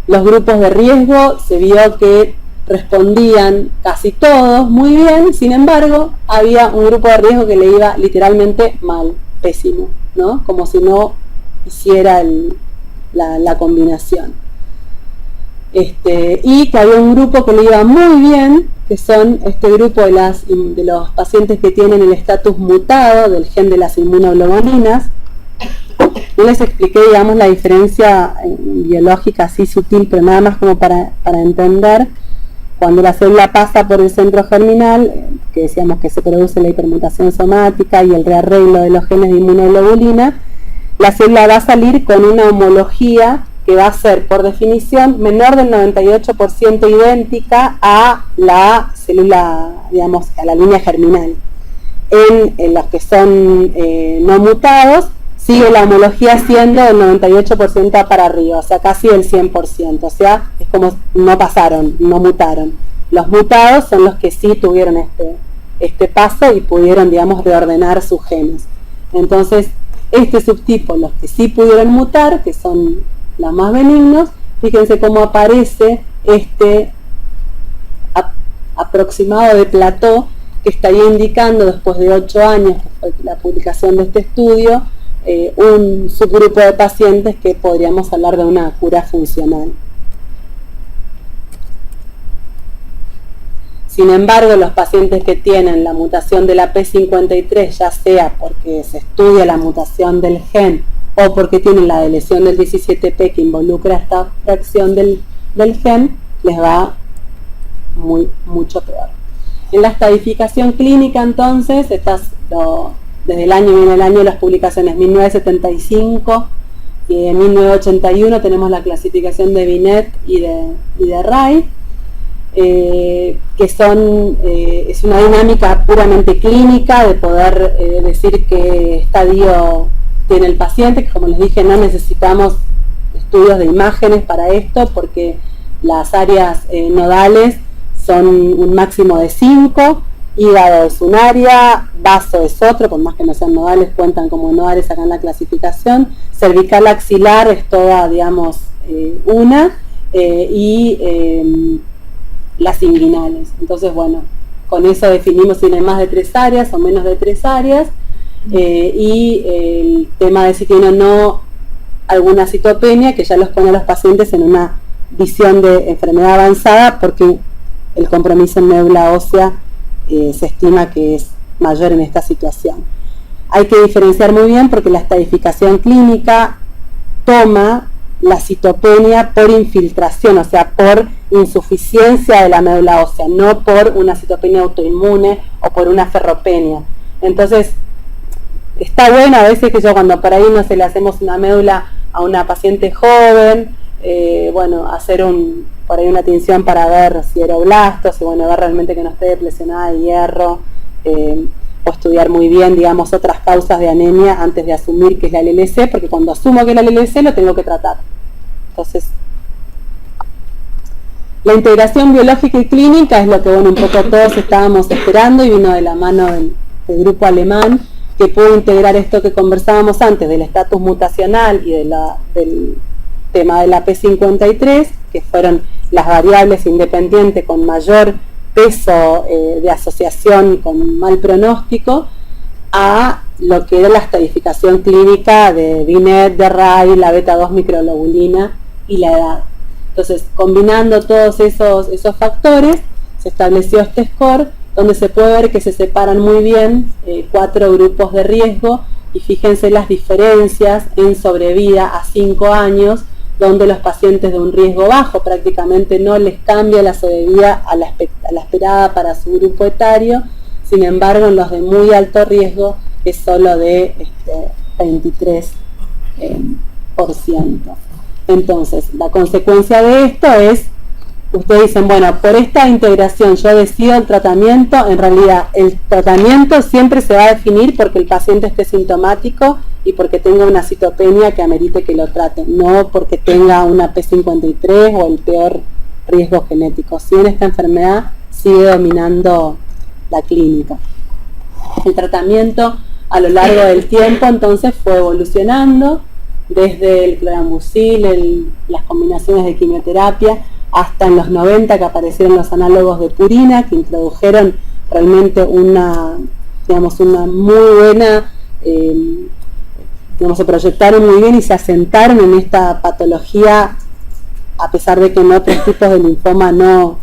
Los grupos de riesgo se vio que respondían casi todos muy bien, sin embargo, había un grupo de riesgo que le iba literalmente mal, pésimo, ¿no? Como si no hiciera la combinación. Y que había un grupo que le iba muy bien, que son este grupo de los pacientes que tienen el estatus mutado del gen de las inmunoglobulinas. No les expliqué, digamos, la diferencia biológica así sutil, pero nada más como para entender. Cuando la célula pasa por el centro germinal, que decíamos que se produce la hipermutación somática y el rearreglo de los genes de inmunoglobulina, la célula va a salir con una homología que va a ser, por definición, menor del 98% idéntica a la célula, digamos, a la línea germinal. En los que son no mutados, sigue la homología siendo del 98% para arriba, o sea, casi el 100%, o sea, es como no pasaron, no mutaron. Los mutados son los que sí tuvieron este paso y pudieron, digamos, reordenar sus genes. Entonces, este subtipo, los que sí pudieron mutar, que son los más benignos, fíjense cómo aparece este aproximado de plató que estaría indicando, después de 8 años, que fue la publicación de este estudio, un subgrupo de pacientes que podríamos hablar de una cura funcional. Sin embargo, los pacientes que tienen la mutación de la P53, ya sea porque se estudia la mutación del gen o porque tienen la deleción del 17P que involucra esta fracción del gen, les va mucho peor. En la estadificación clínica, entonces, desde el año, viene el año de las publicaciones, 1975 y en 1981 tenemos la clasificación de Binet y de Ray, que son, es una dinámica puramente clínica de poder decir qué estadio tiene el paciente, que como les dije, no necesitamos estudios de imágenes para esto, porque las áreas nodales son un máximo de 5, hígado es un área, vaso es otro, por más que no sean nodales, cuentan como nodales acá en la clasificación, cervical axilar es toda, digamos, una, y las inguinales. Entonces, bueno, con eso definimos si hay más de 3 áreas o menos de 3 áreas, y el tema de si tiene o no alguna citopenia, que ya los pone a los pacientes en una visión de enfermedad avanzada, porque el compromiso en médula ósea se estima que es mayor en esta situación. Hay que diferenciar muy bien porque la estadificación clínica toma la citopenia por infiltración, o sea, por insuficiencia de la médula ósea, no por una citopenia autoinmune o por una ferropenia. Entonces, está bueno a veces que yo cuando por ahí no se le hacemos una médula a una paciente joven, bueno, hacer por ahí una tinción para ver si aeroblastos, y bueno, ver realmente que no esté lesionada de hierro, o estudiar muy bien, digamos, otras causas de anemia antes de asumir que es la LLC, porque cuando asumo que es la LLC lo tengo que tratar. Entonces, la integración biológica y clínica es lo que, bueno, un poco todos estábamos esperando, y vino de la mano del grupo alemán, que pudo integrar esto que conversábamos antes, del estatus mutacional y del tema de la P53, que fueron las variables independientes con mayor peso de asociación con mal pronóstico, a lo que era la estadificación clínica de Binet, de Ray, la beta 2 microglobulina y la edad. Entonces, combinando todos esos factores, se estableció este score, donde se puede ver que se separan muy bien 4 grupos de riesgo, y fíjense las diferencias en sobrevida a 5 años, donde los pacientes de un riesgo bajo prácticamente no les cambia la sobrevida a la esperada para su grupo etario. Sin embargo, en los de muy alto riesgo es solo de 23%. Entonces, la consecuencia de esto es, ustedes dicen, bueno, por esta integración yo decido el tratamiento. En realidad, el tratamiento siempre se va a definir porque el paciente esté sintomático y porque tenga una citopenia que amerite que lo traten, no porque tenga una P53 o el peor riesgo genético. Si en esta enfermedad sigue dominando la clínica. El tratamiento a lo largo del tiempo entonces fue evolucionando desde el cloramucil, las combinaciones de quimioterapia, hasta en los 90 que aparecieron los análogos de purina, que introdujeron realmente una muy buena, se proyectaron muy bien y se asentaron en esta patología, a pesar de que en otros tipos de linfoma no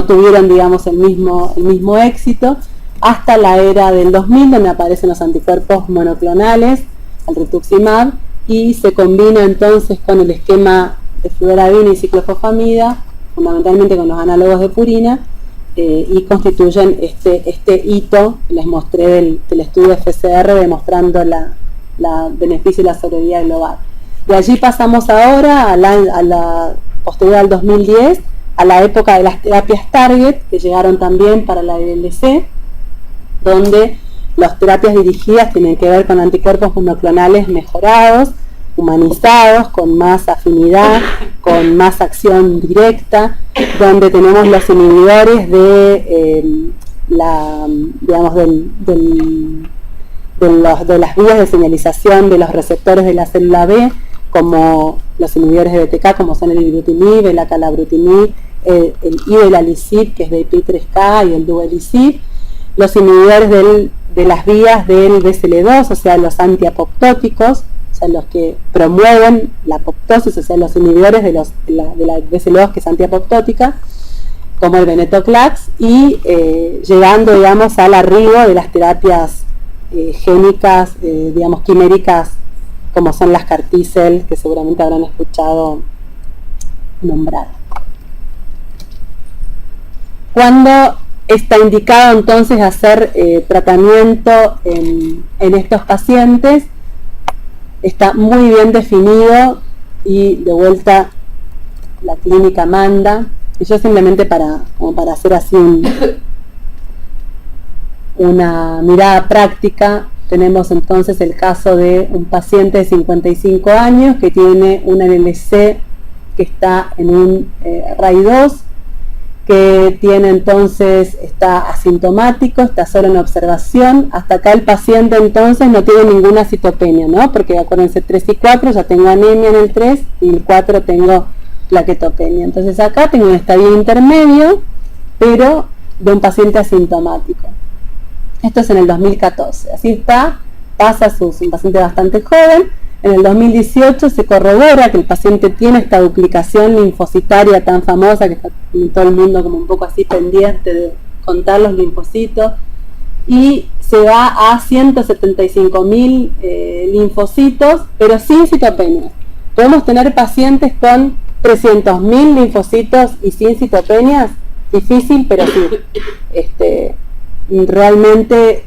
tuvieron, digamos, el mismo éxito, hasta la era del 2000, donde aparecen los anticuerpos monoclonales, el rituximab, y se combina entonces con el esquema de fludarabina y ciclofosfamida, fundamentalmente con los análogos de purina, y constituyen este hito que les mostré del estudio FCR, demostrando la beneficio y la sobrevida global. De allí pasamos ahora a la posterior al 2010, a la época de las terapias target, que llegaron también para la LLC, donde las terapias dirigidas tienen que ver con anticuerpos monoclonales mejorados, humanizados, con más afinidad, con más acción directa, donde tenemos los inhibidores de las vías de señalización de los receptores de la célula B, como los inhibidores de BTK, como son el ibrutinib, el acalabrutinib, el idelalisib, que es de IP3K, y el duvelisib, los inhibidores de las vías del BCL2, o sea, los antiapoptóticos, o sea, los que promueven la apoptosis, o sea, los inhibidores de la BCL2, que es antiapoptótica, como el venetoclax, y llegando, digamos, al arribo de las terapias génicas, quiméricas, como son las CAR-T-cell, que seguramente habrán escuchado nombrar. Cuando está indicado entonces hacer tratamiento en estos pacientes, está muy bien definido, y de vuelta la clínica manda, y yo simplemente para hacer así una mirada práctica, tenemos entonces el caso de un paciente de 55 años que tiene un LLC que está en un RAI2, que tiene entonces, está asintomático, está solo en observación. Hasta acá el paciente entonces no tiene ninguna citopenia, ¿no? Porque acuérdense, 3 y 4, ya tengo anemia en el 3, y el 4 tengo plaquetopenia. Entonces acá tengo un estadio intermedio, pero de un paciente asintomático. Esto es en el 2014, así está, es un paciente bastante joven. En el 2018 se corrobora que el paciente tiene esta duplicación linfocitaria tan famosa, que está en todo el mundo como un poco así pendiente de contar los linfocitos, y se va a 175.000 linfocitos, pero sin citopenia. Podemos tener pacientes con 300.000 linfocitos y sin citopenias, difícil, pero sí. Realmente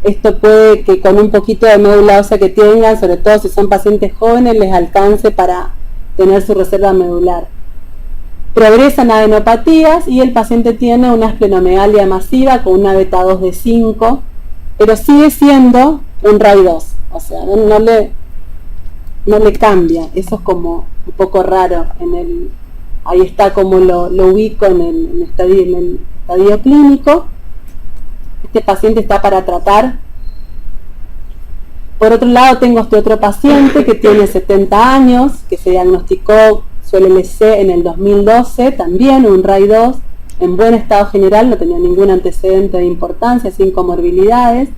esto puede que con un poquito de médula ósea que tengan, sobre todo si son pacientes jóvenes, les alcance para tener su reserva medular. Progresan a adenopatías y el paciente tiene una esplenomegalia masiva con una beta 2 de 5, pero sigue siendo un RAI2, o sea, no le cambia. Eso es como un poco raro. Ahí está como lo ubico en el estadio clínico. Este paciente está para tratar. Por otro lado, tengo este otro paciente que tiene 70 años, que se diagnosticó su LLC en el 2012, también un RAI2, en buen estado general, no tenía ningún antecedente de importancia, sin comorbilidades.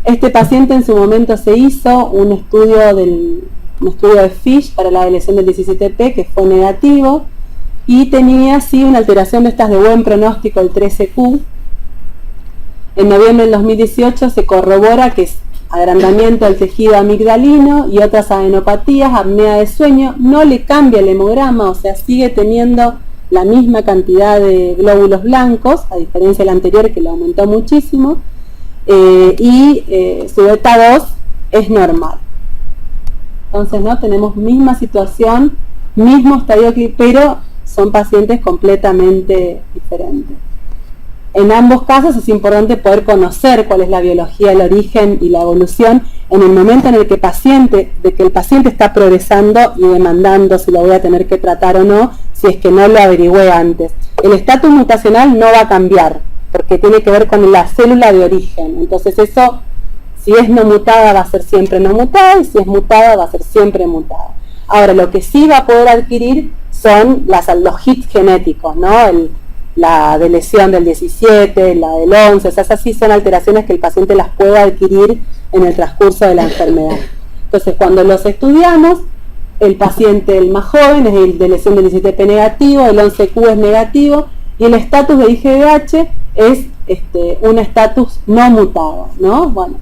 Este paciente en su momento se hizo un estudio un estudio de FISH para la lesión del 17P que fue negativo, y tenía sí una alteración de estas de buen pronóstico, el 13Q. En noviembre del 2018 se corrobora que es agrandamiento del tejido amigdalino y otras adenopatías, apnea de sueño, no le cambia el hemograma, o sea, sigue teniendo la misma cantidad de glóbulos blancos, a diferencia del anterior que lo aumentó muchísimo, y su beta 2 es normal. Entonces, ¿no? Tenemos misma situación, mismo estadio, pero son pacientes completamente diferentes. En ambos casos es importante poder conocer cuál es la biología, el origen y la evolución en el momento en el que el paciente está progresando y demandando si lo voy a tener que tratar o no, si es que no lo averigüé antes. El estatus mutacional no va a cambiar, porque tiene que ver con la célula de origen. Entonces eso, si es no mutada, va a ser siempre no mutada, y si es mutada, va a ser siempre mutada. Ahora, lo que sí va a poder adquirir son los hits genéticos, ¿no? La de lesión del 17, la del 11, esas sí son alteraciones que el paciente las puede adquirir en el transcurso de la enfermedad. Entonces, cuando los estudiamos, el paciente, el más joven, es el de lesión del 17P negativo, el 11Q es negativo, y el estatus de IgG es un estatus no mutado, ¿no? Bueno,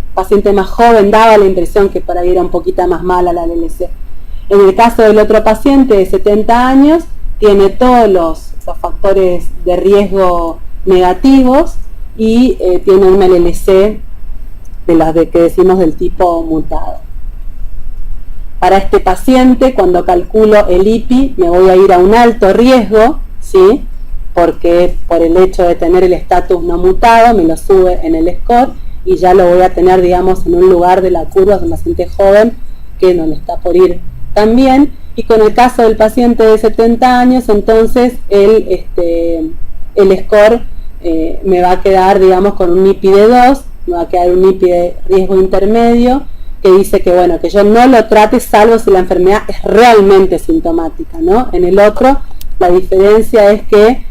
el paciente más joven daba la impresión que por ahí era un poquito más mala la LLC. En el caso del otro paciente de 70 años, tiene todos los factores de riesgo negativos y tiene una LLC de las que decimos del tipo mutado. Para este paciente, cuando calculo el IPI, me voy a ir a un alto riesgo, ¿sí? Porque por el hecho de tener el estatus no mutado, me lo sube en el score y ya lo voy a tener, digamos, en un lugar de la curva de un paciente joven que no le está por ir tan bien. Y con el caso del paciente de 70 años, entonces el score me va a quedar, digamos, con un IPI de 2, me va a quedar un IPI de riesgo intermedio, que dice que, bueno, que yo no lo trate salvo si la enfermedad es realmente sintomática, ¿no? En el otro, la diferencia es que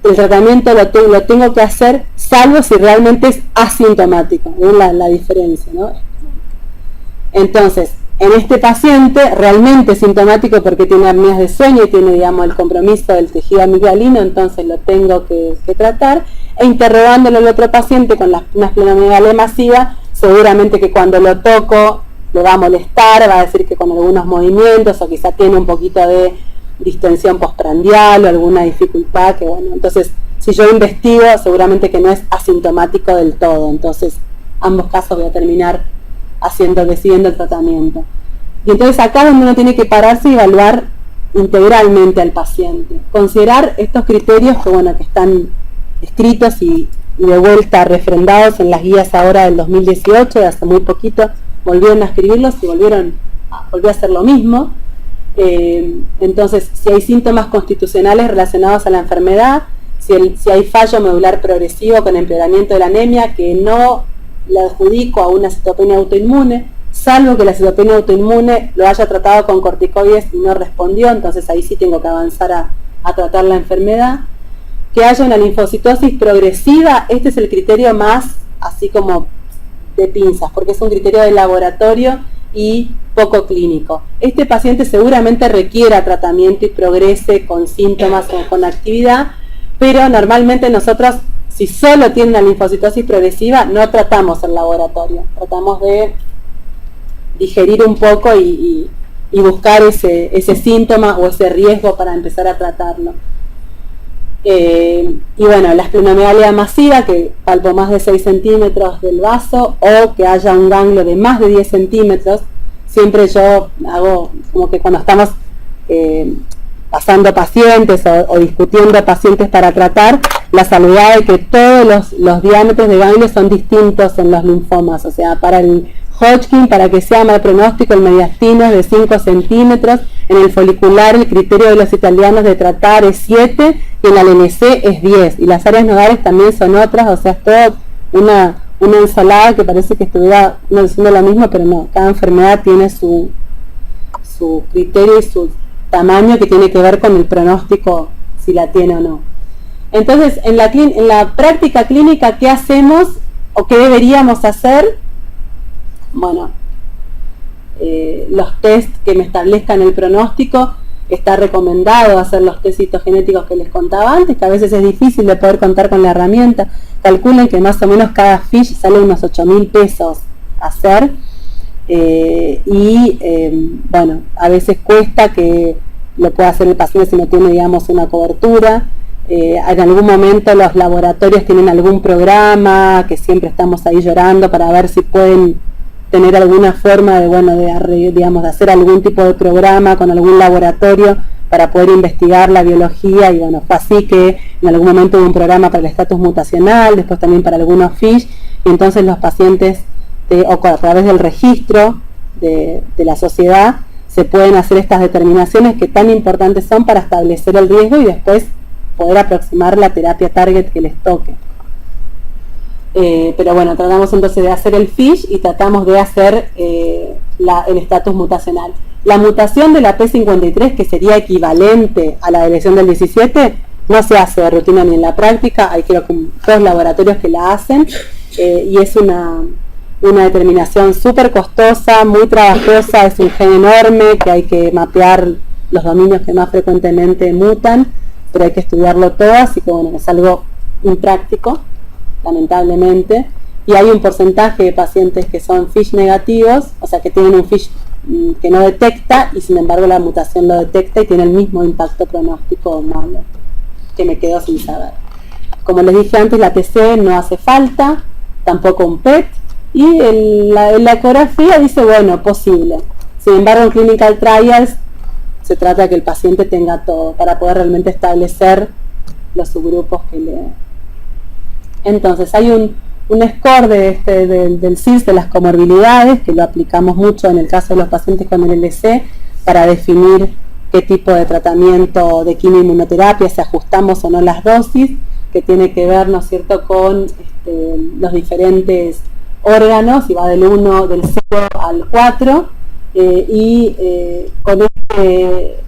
el tratamiento lo tengo que hacer salvo si realmente es asintomático, es la diferencia, ¿no? Entonces, en este paciente realmente sintomático porque tiene apneas de sueño y tiene, digamos, el compromiso del tejido amigdalino, entonces lo tengo que tratar, e interrogándolo al otro paciente con una esplenomegalia masiva, seguramente que cuando lo toco le va a molestar, va a decir que con algunos movimientos o quizá tiene un poquito de distensión postprandial o alguna dificultad, que bueno, entonces si yo investigo seguramente que no es asintomático del todo, entonces ambos casos voy a terminar decidiendo el tratamiento. Y entonces acá es donde uno tiene que pararse y evaluar integralmente al paciente. Considerar estos criterios que, bueno, que están escritos y de vuelta refrendados en las guías ahora del 2018, de hace muy poquito, volvieron a escribirlos y volvió a hacer lo mismo. Entonces, si hay síntomas constitucionales relacionados a la enfermedad, si hay fallo medular progresivo con empeoramiento de la anemia que no le adjudico a una citopenia autoinmune, salvo que la citopenia autoinmune lo haya tratado con corticoides y no respondió, entonces ahí sí tengo que avanzar a tratar la enfermedad. Que haya una linfocitosis progresiva, este es el criterio más así como de pinzas, porque es un criterio de laboratorio y poco clínico. Este paciente seguramente requiera tratamiento y progrese con síntomas o con actividad, pero normalmente nosotros, si solo tiene una linfocitosis progresiva, no tratamos el laboratorio, tratamos de digerir un poco y buscar ese síntoma o ese riesgo para empezar a tratarlo. Y bueno, la esplenomegalia masiva, que palpo más de 6 centímetros del vaso, o que haya un ganglio de más de 10 centímetros, siempre yo hago como que cuando estamos pasando pacientes o discutiendo pacientes para tratar, la salvedad de que todos los diámetros de ganglios son distintos en los linfomas, o sea, para el Hodgkin, para que sea mal pronóstico, el mediastino es de 5 centímetros, en el folicular el criterio de los italianos de tratar es 7 y en la LNC es 10, y las áreas nodales también son otras, o sea, es toda una ensalada que parece que estuviera no diciendo lo mismo, pero no, cada enfermedad tiene su criterio y su tamaño que tiene que ver con el pronóstico, si la tiene o no. Entonces, en la práctica clínica, ¿qué hacemos o qué deberíamos hacer? Bueno, los test que me establezcan el pronóstico. Está recomendado hacer los test citogenéticos que les contaba antes, que a veces es difícil de poder contar con la herramienta. Calculen que más o menos cada fish sale unos 8.000 pesos hacer, bueno, a veces cuesta que lo pueda hacer el paciente si no tiene, digamos, una cobertura. En algún momento los laboratorios tienen algún programa que siempre estamos ahí llorando para ver si pueden tener alguna forma de, bueno, digamos, de hacer algún tipo de programa con algún laboratorio para poder investigar la biología, y bueno, fue así que en algún momento hubo un programa para el estatus mutacional, después también para algunos FISH, y entonces los pacientes, o a través del registro de la sociedad, se pueden hacer estas determinaciones que tan importantes son para establecer el riesgo y después poder aproximar la terapia target que les toque. Pero bueno, tratamos entonces de hacer el FISH y tratamos de hacer el estatus mutacional. La mutación de la P53, que sería equivalente a la de lesión del 17, no se hace de rutina ni en la práctica. Hay creo que 2 laboratorios que la hacen, y es una determinación súper costosa, muy trabajosa. Es un gen enorme que hay que mapear los dominios que más frecuentemente mutan, pero hay que estudiarlo todo, así que bueno, es algo impráctico, lamentablemente. Y hay un porcentaje de pacientes que son FISH negativos, o sea que tienen un FISH que no detecta, y sin embargo la mutación lo detecta y tiene el mismo impacto pronóstico malo, que me quedo sin saber. Como les dije antes, la TC no hace falta, tampoco un PET, y la ecografía dice, bueno, posible. Sin embargo, en clinical trials se trata de que el paciente tenga todo para poder realmente establecer los subgrupos que le... Entonces, hay un score del CIRS de las comorbilidades, que lo aplicamos mucho en el caso de los pacientes con el LC, para definir qué tipo de tratamiento de quimioinmunoterapia, si ajustamos o no las dosis, que tiene que ver, ¿no es cierto?, con los diferentes órganos, y va del 0 al 4,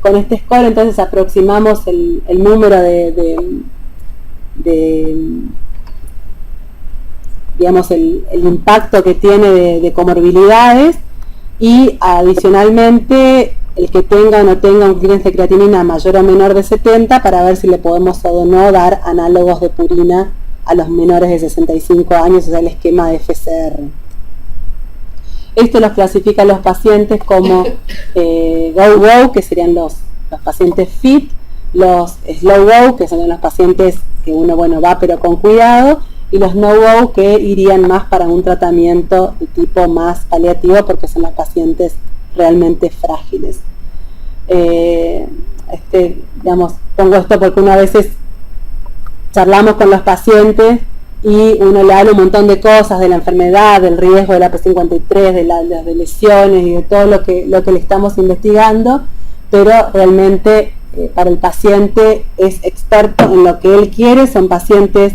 con este score entonces aproximamos el número digamos, el impacto que tiene de comorbilidades, y adicionalmente el que tenga o no tenga un clearance de creatinina mayor o menor de 70, para ver si le podemos o no dar análogos de purina a los menores de 65 años, o sea, el esquema de FCR. Esto los clasifica a los pacientes como go-go, que serían los pacientes fit, los slow-go, que son los pacientes que uno, bueno, va pero con cuidado, y los no-go, que irían más para un tratamiento de tipo más paliativo, porque son los pacientes realmente frágiles. Digamos, pongo esto porque uno a veces charlamos con los pacientes y uno le habla un montón de cosas, de la enfermedad, del riesgo de la P53, de las lesiones y de todo lo que le estamos investigando, pero realmente para el paciente es experto en lo que él quiere. Son pacientes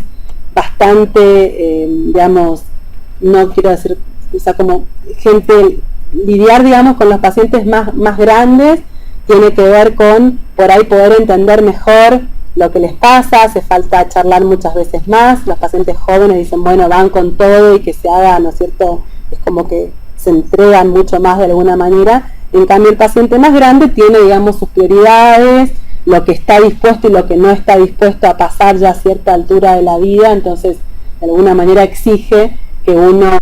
bastante, digamos, no quiero decir, o sea, como gente, lidiar, digamos, con los pacientes más grandes tiene que ver con, por ahí, poder entender mejor lo que les pasa. Hace falta charlar muchas veces más. Los pacientes jóvenes dicen, bueno, van con todo y que se haga, ¿no es cierto?, es como que se entregan mucho más de alguna manera. En cambio, el paciente más grande tiene, digamos, sus prioridades, lo que está dispuesto y lo que no está dispuesto a pasar ya a cierta altura de la vida. Entonces, de alguna manera exige que uno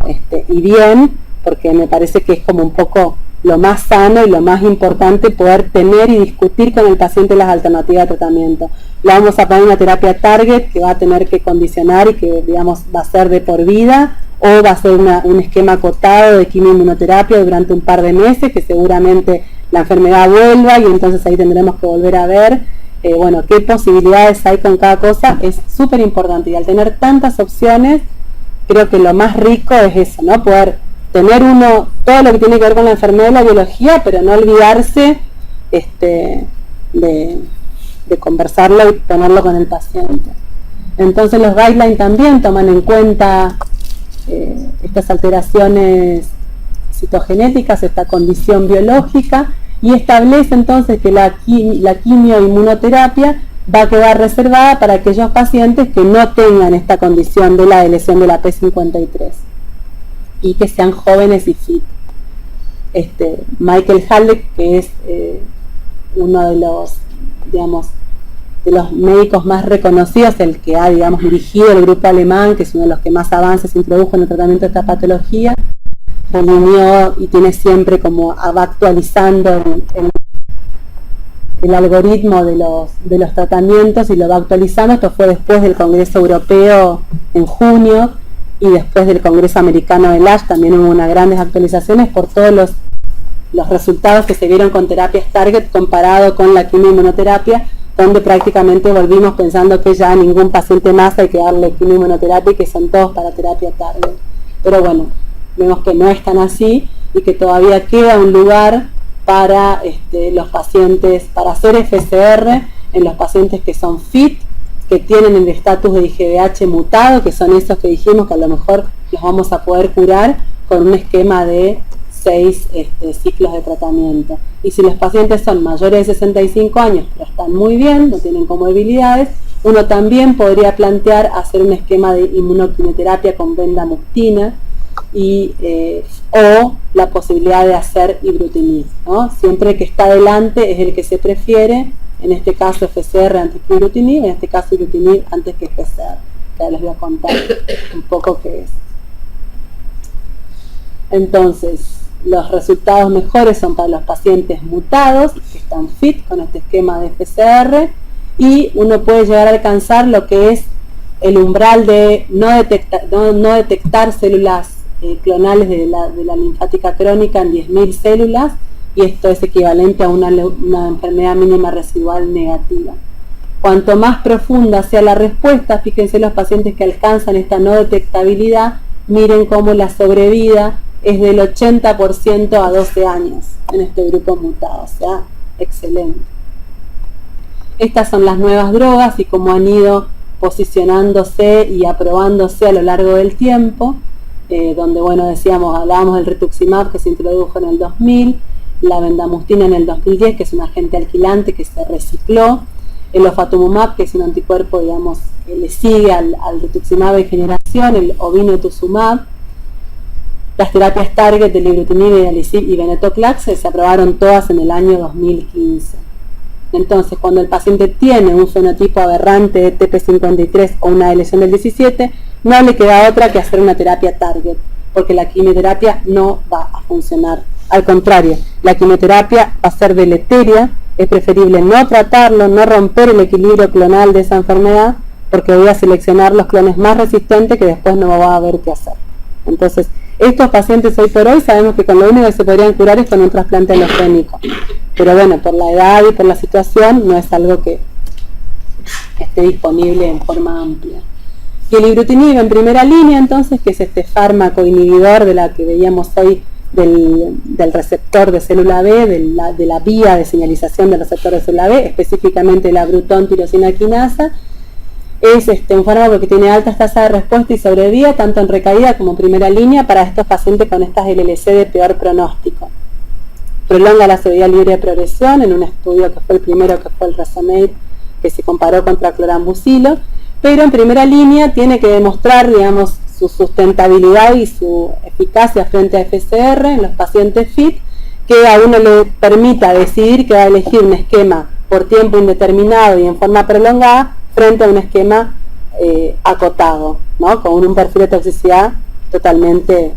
y bien, porque me parece que es como un poco lo más sano y lo más importante, poder tener y discutir con el paciente las alternativas de tratamiento. Le vamos a poner una terapia target que va a tener que condicionar y que, digamos, va a ser de por vida, o va a ser un esquema acotado de quimioinmunoterapia durante un par de meses, que seguramente la enfermedad vuelva, y entonces ahí tendremos que volver a ver bueno, qué posibilidades hay con cada cosa. Es súper importante, y al tener tantas opciones, creo que lo más rico es eso, ¿no? Poder tener uno todo lo que tiene que ver con la enfermedad y la biología, pero no olvidarse de conversarlo y ponerlo con el paciente. Entonces los guidelines también toman en cuenta estas alteraciones citogenéticas, esta condición biológica, y establece entonces que la quimioinmunoterapia va a quedar reservada para aquellos pacientes que no tengan esta condición de la lesión de la P53 y que sean jóvenes y fit. Michael Halleck, que es uno de los, digamos, de los médicos más reconocidos, el que ha, digamos, dirigido el grupo alemán, que es uno de los que más avances introdujo en el tratamiento de esta patología, delineó y tiene siempre como va actualizando el algoritmo de los tratamientos y lo va actualizando. Esto fue después del Congreso Europeo en junio y después del Congreso Americano de ASH también hubo unas grandes actualizaciones por todos los resultados que se vieron con terapias target comparado con la quimioinmunoterapia, donde prácticamente volvimos pensando que ya a ningún paciente más hay que darle quimioinmunoterapia y que son todos para terapia target. Pero bueno, vemos que no es tan así y que todavía queda un lugar para los pacientes, para hacer FCR en los pacientes que son fit, que tienen el estatus de IGVH mutado, que son esos que dijimos que a lo mejor los vamos a poder curar con un esquema de 6 ciclos de tratamiento. Y si los pacientes son mayores de 65 años, pero están muy bien, no tienen comorbilidades, uno también podría plantear hacer un esquema de inmunoquimioterapia con bendamustine y o la posibilidad de hacer ibrutinib, ¿no? Siempre que está adelante es el que se prefiere, en este caso FCR antes que ibrutinib, en este caso ibrutinib antes que FCR, que ahora les voy a contar un poco qué es. Entonces, los resultados mejores son para los pacientes mutados, que están fit con este esquema de FCR, y uno puede llegar a alcanzar lo que es el umbral de no detectar células clonales de la linfática crónica en 10.000 células, y esto es equivalente a una enfermedad mínima residual negativa. Cuanto más profunda sea la respuesta, fíjense los pacientes que alcanzan esta no detectabilidad, miren cómo la sobrevida es del 80% a 12 años en este grupo mutado, o sea, excelente. Estas son las nuevas drogas y cómo han ido posicionándose y aprobándose a lo largo del tiempo, donde, bueno, hablábamos del rituximab que se introdujo en el 2000, la bendamustine en el 2010, que es un agente alquilante que se recicló, el ofatumumab, que es un anticuerpo, digamos, que le sigue al rituximab de generación, el obinutuzumab, las terapias target de ibrutinib, idelalisib y venetoclax se aprobaron todas en el año 2015. Entonces, cuando el paciente tiene un fenotipo aberrante de TP53 o una lesión del 17, no le queda otra que hacer una terapia target, porque la quimioterapia no va a funcionar. Al contrario, la quimioterapia va a ser deleteria, es preferible no tratarlo, no romper el equilibrio clonal de esa enfermedad, porque voy a seleccionar los clones más resistentes que después no va a haber qué hacer. Entonces, estos pacientes hoy por hoy sabemos que con lo único que se podrían curar es con un trasplante alogénico. Pero bueno, por la edad y por la situación no es algo que esté disponible en forma amplia. Y el ibrutinib en primera línea, entonces, que es este fármaco inhibidor de la que veíamos hoy del receptor de célula B, de la vía de señalización del receptor de célula B, específicamente la Bruton tirosina quinasa, es un fármaco que tiene altas tasas de respuesta y sobrevida, tanto en recaída como en primera línea, para estos pacientes con estas LLC de peor pronóstico. Prolonga la sobrevida libre de progresión en un estudio que fue el primero, que fue el Resonate, que se comparó contra clorambucilo, pero en primera línea tiene que demostrar, digamos, su sustentabilidad y su eficacia frente a FCR en los pacientes FIT, que a uno le permita decidir que va a elegir un esquema por tiempo indeterminado y en forma prolongada frente a un esquema acotado, ¿no? Con un perfil de toxicidad totalmente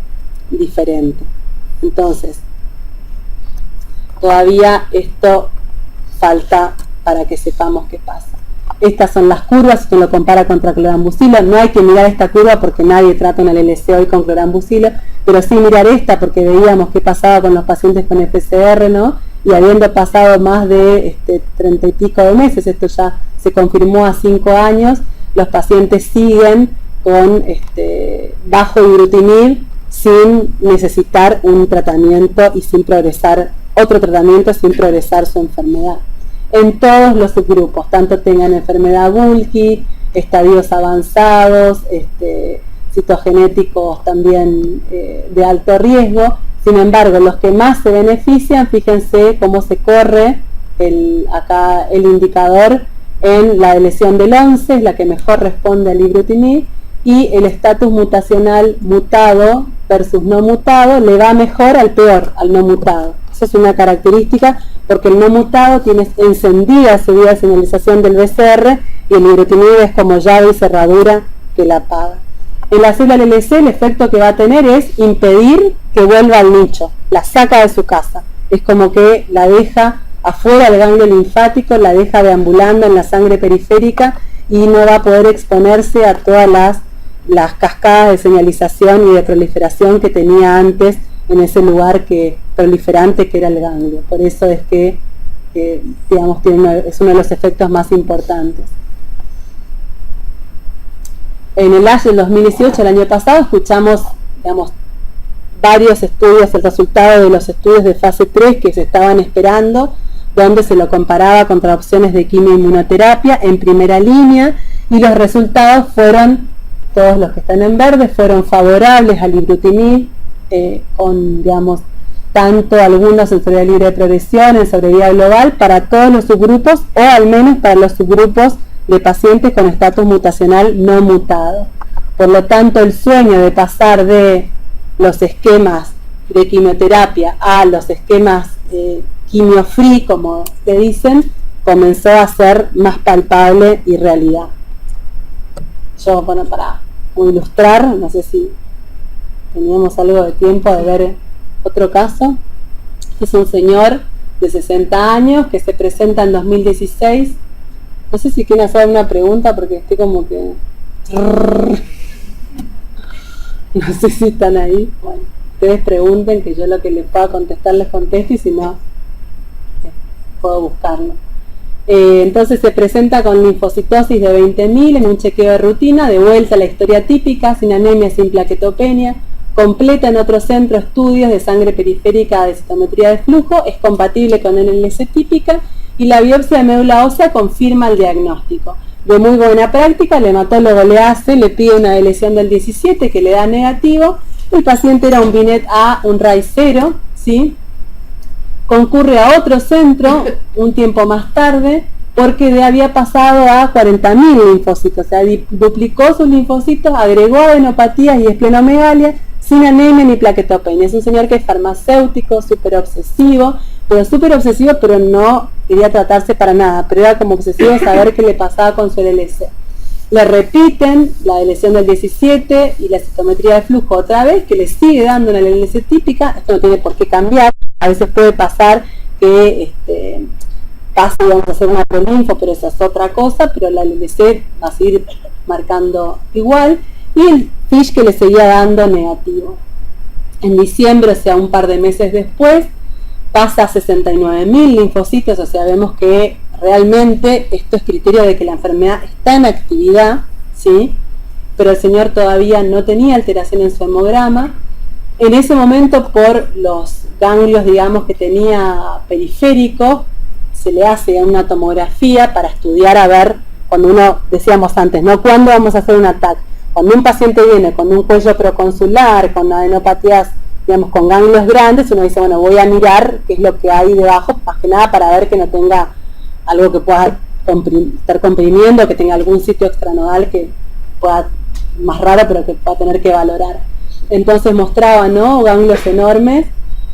diferente. Entonces, todavía esto falta para que sepamos qué pasa. Estas son las curvas, si uno lo compara contra clorambucilo. No hay que mirar esta curva porque nadie trata una LLC hoy con clorambucilo, pero sí mirar esta porque veíamos qué pasaba con los pacientes con FCR, ¿no? Y habiendo pasado más de 30 y pico de meses, esto ya se confirmó a 5 años, los pacientes siguen con bajo ibrutinib sin necesitar un tratamiento y sin progresar, otro tratamiento sin progresar su enfermedad. En todos los subgrupos, tanto tengan enfermedad bulky, estadios avanzados, citogenéticos también de alto riesgo. Sin embargo, los que más se benefician, fíjense cómo se corre acá el indicador en la lesión del 11, es la que mejor responde al ibrutinib, y el estatus mutacional mutado versus no mutado le va mejor al peor, al no mutado. Eso es una característica porque el no mutado tiene encendida su vía de señalización del BCR y el ibrutinib es como llave y cerradura que la apaga. En la célula LLC el efecto que va a tener es impedir que vuelva al nicho, la saca de su casa. Es como que la deja afuera del ganglio linfático, la deja deambulando en la sangre periférica y no va a poder exponerse a todas las cascadas de señalización y de proliferación que tenía antes en ese lugar proliferante que era el ganglio. Por eso es que digamos, es uno de los efectos más importantes. En el ASH del 2018, el año pasado, escuchamos, digamos, varios estudios, el resultado de los estudios de fase 3 que se estaban esperando, donde se lo comparaba contra opciones de quimioinmunoterapia en primera línea, y los resultados fueron, todos los que están en verde, fueron favorables al ibrutinib, con, digamos, tanto algunos en sobrevida libre de progresión, en sobrevida global, para todos los subgrupos, o al menos para los subgrupos de pacientes con estatus mutacional no mutado. Por lo tanto, el sueño de pasar de los esquemas de quimioterapia a los esquemas quimio-free, como le dicen, comenzó a ser más palpable y realidad. Yo, bueno, para ilustrar, no sé si teníamos algo de tiempo de ver otro caso. Este es un señor de 60 años que se presenta en 2016. No sé si quieren hacer una pregunta porque estoy como que... No sé si están ahí. Bueno, ustedes pregunten, que yo lo que les pueda contestar les contesto, y si no, puedo buscarlo. Entonces se presenta con linfocitosis de 20.000 en un chequeo de rutina, de vuelta a la historia típica, sin anemia, sin plaquetopenia, completa en otro centro estudios de sangre periférica de citometría de flujo, es compatible con NLC típica, y la biopsia de médula ósea confirma el diagnóstico. De muy buena práctica, el hematólogo le pide una lesión del 17 que le da negativo. El paciente era un Binet A, un RAI 0, ¿sí? Concurre a otro centro un tiempo más tarde porque había pasado a 40.000 linfocitos, o sea, duplicó sus linfocitos, agregó adenopatías y esplenomegalia sin anemia ni plaquetopenia. Es un señor que es farmacéutico, súper obsesivo, pero no quería tratarse para nada, pero era como obsesivo saber qué le pasaba con su LLC. Le repiten la lesión del 17 y la citometría de flujo otra vez, que le sigue dando una LLC típica. Esto no tiene por qué cambiar, a veces puede pasar que pase, vamos a hacer una prolinfo, pero esa es otra cosa, pero la LLC va a seguir marcando igual, y el FISH que le seguía dando negativo. En diciembre, o sea, un par de meses después, pasa a 69.000 linfocitos, o sea, vemos que realmente esto es criterio de que la enfermedad está en actividad, ¿sí? Pero el señor todavía no tenía alteración en su hemograma. En ese momento, por los ganglios, digamos, que tenía periféricos, se le hace una tomografía para estudiar, a ver, cuando uno, decíamos antes, ¿no? ¿Cuándo vamos a hacer un TAC? Cuando un paciente viene con un cuello proconsular, con adenopatías, digamos, con ganglios grandes, uno dice, bueno, voy a mirar qué es lo que hay debajo, más que nada para ver que no tenga algo que pueda estar comprimiendo, que tenga algún sitio extranodal que pueda, más raro, pero que pueda tener que valorar. Entonces mostraba, ¿no?, ganglios enormes,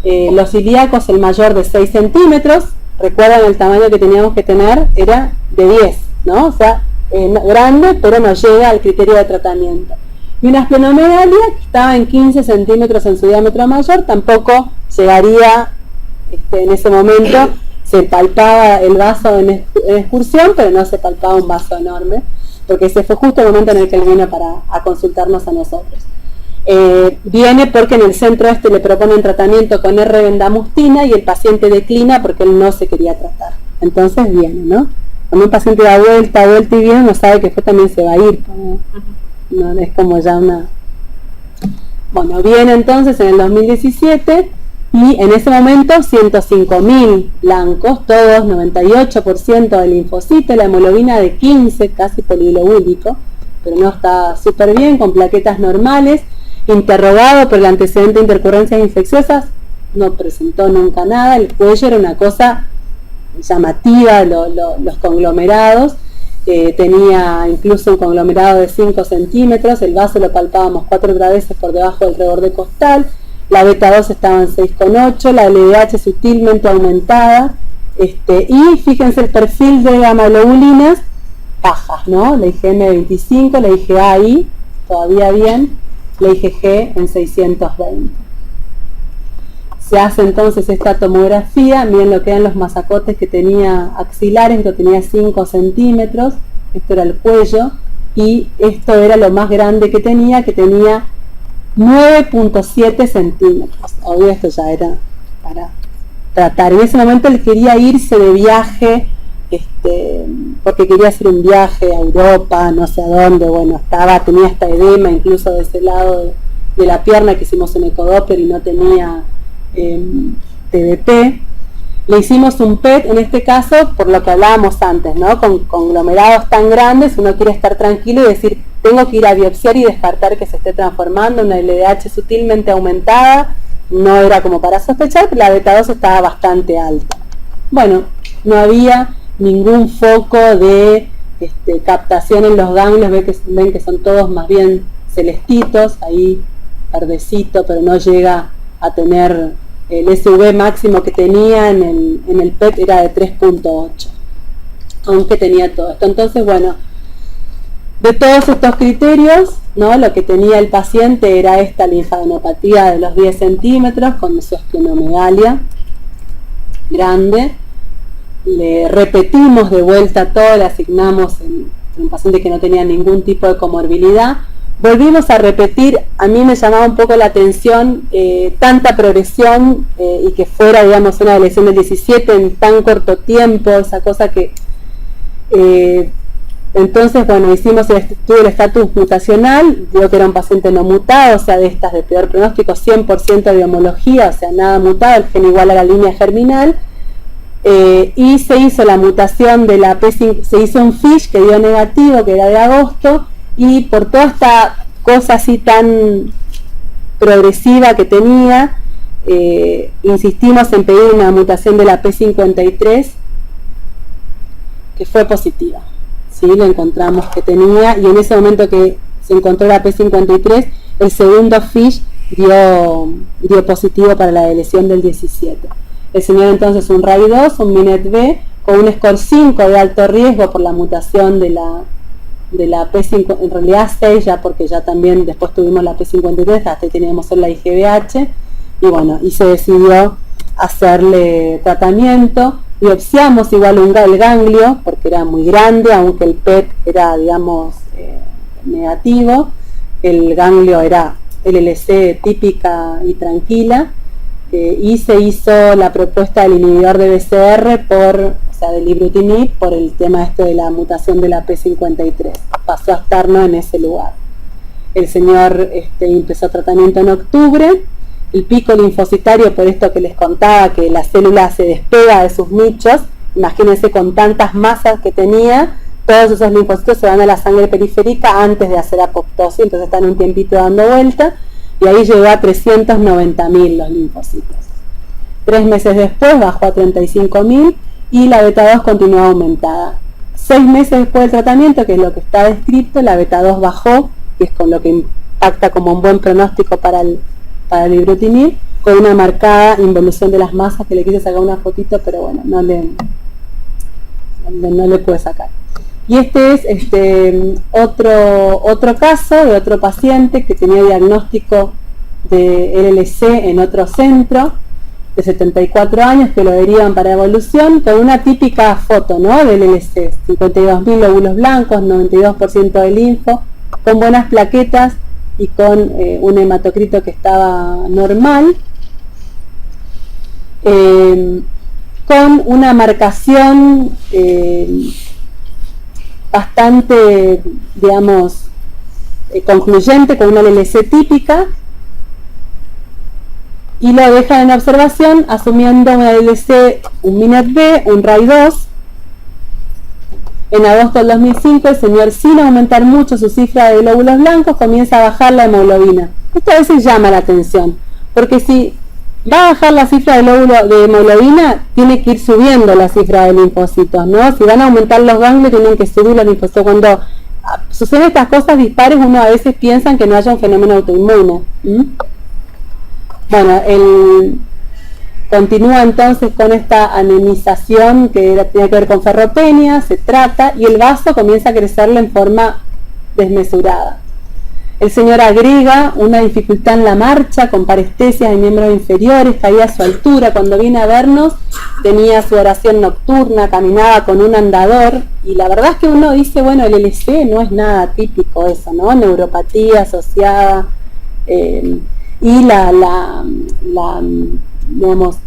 los ilíacos, el mayor de 6 centímetros, recuerdan el tamaño que teníamos que tener, era de 10, ¿no? O sea, grande, pero no llega al criterio de tratamiento. Y una esplenomegalia que estaba en 15 centímetros en su diámetro mayor, tampoco llegaría en ese momento. Se palpaba el vaso en excursión, pero no se palpaba un vaso enorme, porque ese fue justo el momento en el que él vino a consultarnos a nosotros. Viene porque en el centro le proponen tratamiento con R-bendamustina y el paciente declina porque él no se quería tratar. Entonces viene, ¿no? Cuando un paciente da vuelta y viene, no sabe que después también se va a ir, ¿no? Es como ya una... Bueno, viene entonces en el 2017 y en ese momento 105.000 blancos, todos 98% de linfocito, la hemoglobina de 15, casi poliglobúlico, pero no está súper bien, con plaquetas normales, interrogado por el antecedente de intercurrencias infecciosas, no presentó nunca nada, el cuello era una cosa llamativa, los conglomerados, tenía incluso un conglomerado de 5 centímetros, el vaso lo palpábamos 4 veces por debajo del reborde costal, la beta 2 estaba en 6,8, la LDH sutilmente aumentada, y fíjense el perfil de gamma-globulinas bajas, ¿no? La IgM 25, la IgA ahí, todavía bien, la IgG en 620. Se hace entonces esta tomografía, miren lo que eran los masacotes que tenía axilares, esto tenía 5 centímetros, esto era el cuello, y esto era lo más grande que tenía 9,7 centímetros. Obvio esto ya era para tratar. En ese momento él quería irse de viaje, porque quería hacer un viaje a Europa, no sé a dónde, bueno, tenía esta edema incluso de ese lado de la pierna que hicimos un ecodoppler y no tenía TDP. Le hicimos un PET, en este caso, por lo que hablábamos antes, ¿no? Con conglomerados tan grandes, uno quiere estar tranquilo y decir, tengo que ir a biopsiar y descartar que se esté transformando, una LDH sutilmente aumentada, no era como para sospechar, pero la beta 2 estaba bastante alta. Bueno, no había ningún foco de captación en los ganglios, ven que son todos más bien celestitos, ahí verdecito, pero no llega a tener el SV máximo que tenía en el PET era de 3,8, aunque tenía todo esto. Entonces, bueno, de todos estos criterios, ¿no? Lo que tenía el paciente era esta linfadenopatía de los 10 centímetros con su esplenomegalia grande. Le repetimos de vuelta todo, le asignamos en un paciente que no tenía ningún tipo de comorbilidad. Volvimos a repetir, a mí me llamaba un poco la atención tanta progresión y que fuera, digamos, una lesión del 17 en tan corto tiempo, esa cosa que... entonces, bueno, hicimos el estudio del estatus mutacional, digo que era un paciente no mutado, o sea, de estas de peor pronóstico, 100% de homología, o sea, nada mutado, el gen igual a la línea germinal, y se hizo la mutación de la P5, se hizo un FISH que dio negativo, que era de agosto, y por toda esta cosa así tan progresiva que tenía, insistimos en pedir una mutación de la P53 que fue positiva, ¿sí? Lo encontramos que tenía, y en ese momento que se encontró la P53, el segundo FISH dio positivo para la lesión del 17. El señor entonces un RAI2, un MINET-B, con un score 5 de alto riesgo por la mutación de la P5, en realidad 6 ya, porque ya también después tuvimos la P53, hasta ahí teníamos solo la IgBH, y bueno, y se decidió hacerle tratamiento. Biopsiamos igual el ganglio, porque era muy grande, aunque el PET era, digamos, negativo, el ganglio era LLC típica y tranquila, y se hizo la propuesta del inhibidor de BCR del ibrutinib, por el tema de la mutación de la P53, pasó a estar en ese lugar. El señor empezó tratamiento en octubre, el pico linfocitario, por esto que les contaba, que la célula se despega de sus nichos, imagínense con tantas masas que tenía, todos esos linfocitos se van a la sangre periférica antes de hacer apoptosis, entonces están un tiempito dando vuelta, y ahí llegó a 390.000 los linfocitos. 3 meses después bajó a 35.000, y la beta 2 continuó aumentada. 6 meses después del tratamiento, que es lo que está descrito, la beta 2 bajó, que es con lo que impacta como un buen pronóstico para el ibrutinib, con una marcada involución de las masas, que le quise sacar una fotito, pero bueno, no le pude sacar. Y este es otro caso de otro paciente que tenía diagnóstico de LLC en otro centro, de 74 años, que lo derivan para evolución, con una típica foto, ¿no?, del LLC, 52.000 lóbulos blancos, 92% de linfo, con buenas plaquetas y con un hematocrito que estaba normal, con una marcación bastante, digamos, concluyente, con una LLC típica, y lo dejan en observación asumiendo una LLC, un MINET-B, un RAI2. En agosto del 2005 el señor, sin aumentar mucho su cifra de glóbulos blancos, comienza a bajar la hemoglobina. Esto a veces llama la atención, porque si va a bajar la cifra del óvulo de hemoglobina, tiene que ir subiendo la cifra de linfocitos, ¿no? Si van a aumentar los ganglios, tienen que subir los linfocitos. Cuando suceden estas cosas dispares, uno a veces piensa que no haya un fenómeno autoinmune. Bueno, continúa entonces con esta anemización que tiene que ver con ferropenia, se trata, y el vaso comienza a crecerle en forma desmesurada. El señor agrega una dificultad en la marcha, con parestesias en miembros inferiores, caía a su altura. Cuando viene a vernos tenía su oración nocturna, caminaba con un andador, y la verdad es que uno dice, bueno, el LC no es nada típico eso, ¿no? Neuropatía asociada, y digamos,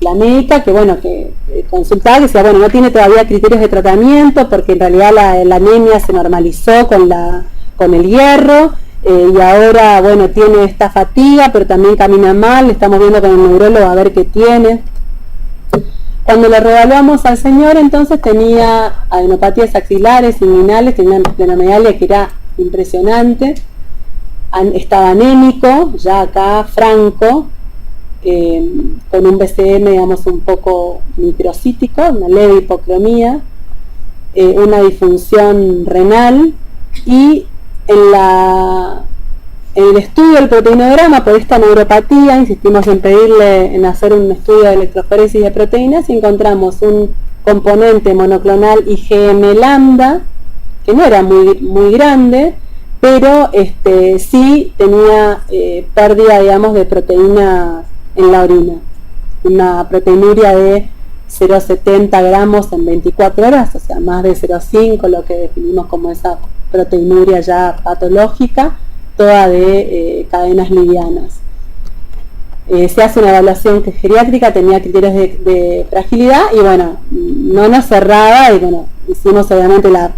la médica que, bueno, que consultaba, que decía, bueno, no tiene todavía criterios de tratamiento, porque en realidad la anemia se normalizó con el hierro, y ahora, bueno, tiene esta fatiga, pero también camina mal, estamos viendo con el neurólogo a ver qué tiene. Cuando le reevaluamos al señor, entonces tenía adenopatías axilares, inguinales, tenía una esplenomegalia que era impresionante, estaba anémico, ya acá franco, con un BCM, digamos, un poco microcítico, una leve hipocromía, una disfunción renal, y en el estudio del proteinograma por esta neuropatía, insistimos en hacer un estudio de electroforesis de proteínas, y encontramos un componente monoclonal IgM lambda, que no era muy grande, pero sí tenía pérdida, digamos, de proteína en la orina, una proteinuria de 0,70 gramos en 24 horas, o sea, más de 0,5, lo que definimos como esa proteinuria ya patológica, toda de cadenas livianas. Se hace una evaluación que geriátrica, tenía criterios de fragilidad, y bueno, no nos cerraba, y bueno, hicimos obviamente la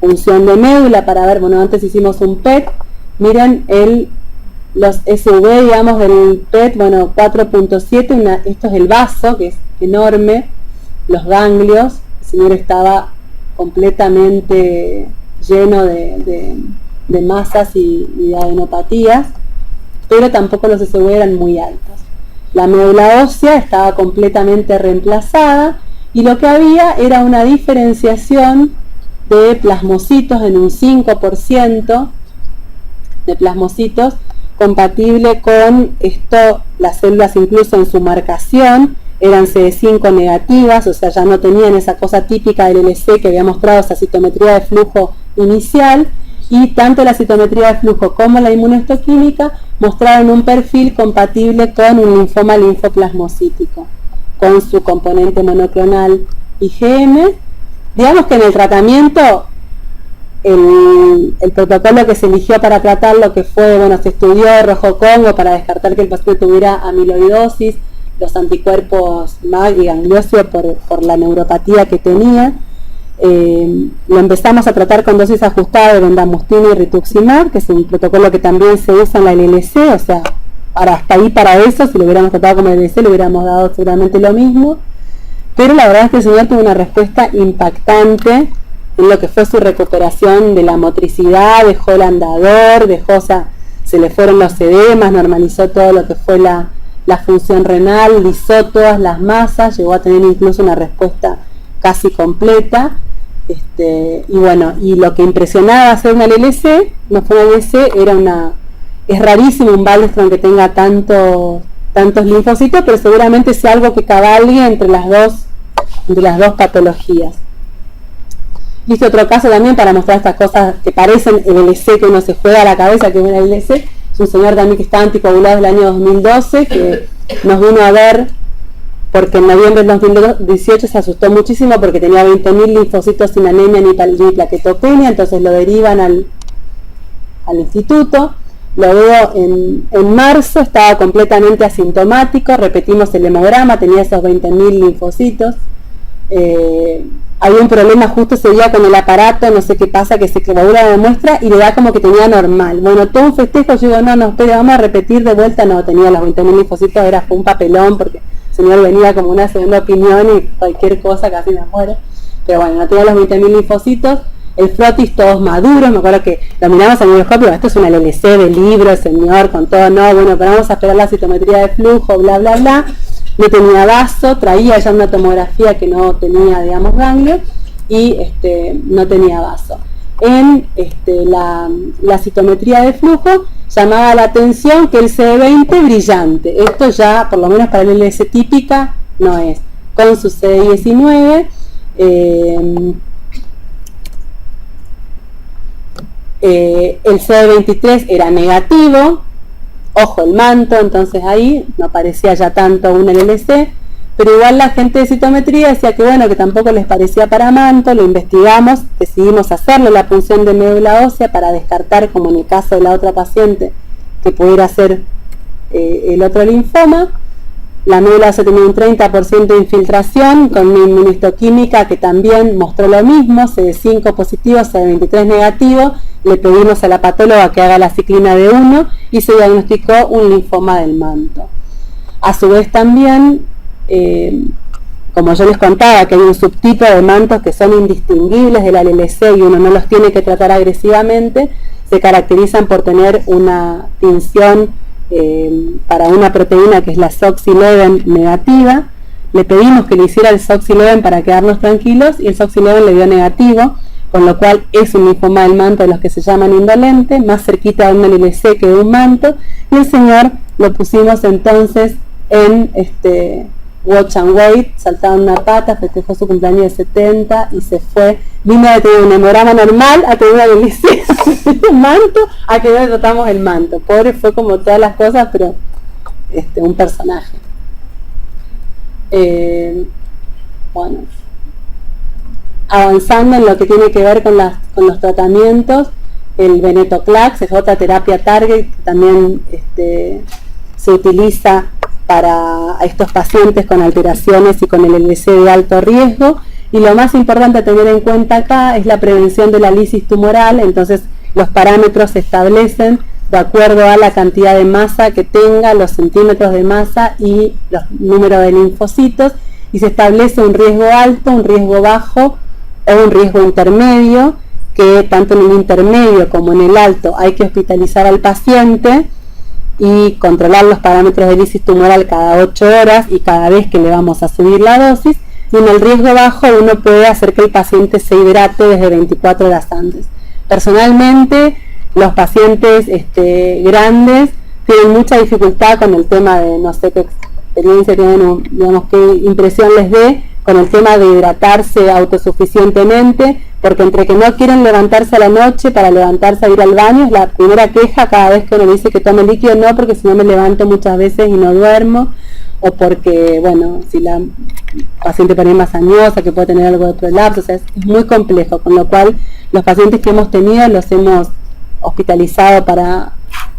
punción de médula para ver, bueno, antes hicimos un PET, miren los SV, digamos, del PET, bueno, 4.7, esto es el vaso, que es enorme, los ganglios, el señor estaba completamente lleno de masas y de adenopatías, pero tampoco los SV eran muy altos. La médula ósea estaba completamente reemplazada, y lo que había era una diferenciación de plasmocitos en un 5% de plasmocitos, compatible con esto. Las células, incluso en su marcación, eran CD5 negativas, o sea, ya no tenían esa cosa típica del LC que había mostrado esa citometría de flujo inicial, y tanto la citometría de flujo como la inmunohistoquímica mostraron un perfil compatible con un linfoma linfoplasmocítico, con su componente monoclonal IgM. Digamos que en el tratamiento, el protocolo que se eligió para tratarlo, que fue, bueno, se estudió rojo Congo para descartar que el paciente tuviera amiloidosis, los anticuerpos MAG y gangliosio por la neuropatía que tenía. Lo empezamos a tratar con dosis ajustada de bendamustine y rituximab, que es un protocolo que también se usa en la LLC, o sea, hasta ahí para eso, si lo hubiéramos tratado como LLC, le hubiéramos dado seguramente lo mismo. Pero la verdad es que el señor tuvo una respuesta impactante en lo que fue su recuperación de la motricidad, dejó el andador, o sea, se le fueron los edemas, normalizó todo lo que fue la función renal, lisó todas las masas, llegó a tener incluso una respuesta casi completa. Y bueno, y lo que impresionaba hacer una LLC, no fue una LLC, es rarísimo un Waldenström que tenga tantos linfocitos, pero seguramente es algo que cabalgue entre las dos patologías. Hice otro caso también para mostrar estas cosas que parecen el LC, que uno se juega a la cabeza que es una LC. Es un señor también que estaba anticoagulado del año 2012, que nos vino a ver porque en noviembre del 2018 se asustó muchísimo porque tenía 20.000 linfocitos sin anemia ni plaquetopenia, entonces lo derivan al instituto. Lo veo en marzo, estaba completamente asintomático, repetimos el hemograma, tenía esos 20.000 linfocitos. Había un problema justo ese día con el aparato, no sé qué pasa, que se coagula la muestra y le da como que tenía normal. Bueno, todo un festejo, yo digo, no, espera, vamos a repetir de vuelta. No, tenía los 20.000 linfocitos, fue un papelón, porque el señor venía como una segunda opinión y cualquier cosa casi me muere. Pero bueno, no tenía los 20.000 linfocitos. el frotis todos maduros, me acuerdo que lo miramos al microscopio, esto es una LLC de libro, señor, con todo, no, bueno, pero vamos a esperar la citometría de flujo, bla, bla, bla. No tenía vaso, traía ya una tomografía que no tenía, digamos, ganglio, y no tenía vaso. En la citometría de flujo llamaba la atención que el CD20 brillante, esto ya, por lo menos para la LLC típica, no es, con su CD19, el CD23 era negativo, ojo el manto, entonces ahí no parecía ya tanto un LLC, pero igual la gente de citometría decía que bueno, que tampoco les parecía para manto, lo investigamos, decidimos hacerle la punción de médula ósea para descartar, como en el caso de la otra paciente, que pudiera ser el otro linfoma. La médula ósea tenía un 30% de infiltración con una inmunistoquímica que también mostró lo mismo, CD5 positivo, CD23 negativo. Le pedimos a la patóloga que haga la ciclina de 1 y se diagnosticó un linfoma del manto. A su vez también, como yo les contaba, que hay un subtipo de mantos que son indistinguibles de la LLC y uno no los tiene que tratar agresivamente, se caracterizan por tener una tinción para una proteína que es la SOX11 negativa. Le pedimos que le hiciera el SOX11 para quedarnos tranquilos y el SOX11 le dio negativo, con lo cual es un linfoma del manto de los que se llaman indolente, más cerquita de un LLC que de un manto, y el señor lo pusimos entonces en watch and wait, saltaba una pata, festejó su cumpleaños de 70 y se fue, vino de tener un hemograma normal a tener una LLC, un manto, a que no le tratamos el manto. Pobre, fue como todas las cosas, pero un personaje. Bueno, avanzando en lo que tiene que ver con los tratamientos, el venetoclax es otra terapia target que también se utiliza para estos pacientes con alteraciones y con el LLC de alto riesgo, y lo más importante a tener en cuenta acá es la prevención de la lisis tumoral. Entonces los parámetros se establecen de acuerdo a la cantidad de masa que tenga, los centímetros de masa y los números de linfocitos, y se establece un riesgo alto, un riesgo bajo o un riesgo intermedio, que tanto en el intermedio como en el alto hay que hospitalizar al paciente y controlar los parámetros de lisis tumoral cada 8 horas y cada vez que le vamos a subir la dosis. Y en el riesgo bajo uno puede hacer que el paciente se hidrate desde 24 horas antes. Personalmente, los pacientes grandes tienen mucha dificultad con el tema de, no sé qué experiencia tienen, digamos, qué impresión les dé con el tema de hidratarse autosuficientemente, porque entre que no quieren levantarse a la noche para levantarse a ir al baño, es la primera queja cada vez que uno dice que tome líquido, no, porque si no me levanto muchas veces y no duermo, o porque, bueno, si la paciente por ahí más añosa, que puede tener algo de prolapso, o sea, es muy complejo, con lo cual los pacientes que hemos tenido los hemos hospitalizado para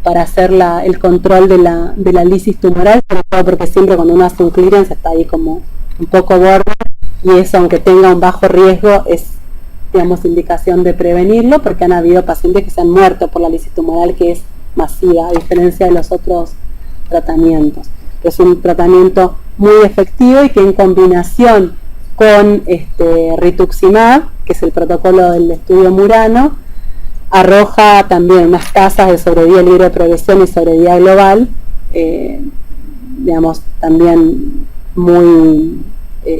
hacer el control de la lisis tumoral, porque siempre cuando uno hace un clearance está ahí como un poco borde, y eso, aunque tenga un bajo riesgo, es, digamos, indicación de prevenirlo, porque han habido pacientes que se han muerto por la lisis tumoral, que es masiva, a diferencia de los otros tratamientos. Es un tratamiento muy efectivo y que en combinación con rituximab, que es el protocolo del estudio Murano, arroja también unas tasas de sobrevida libre de progresión y sobrevida global, digamos, también muy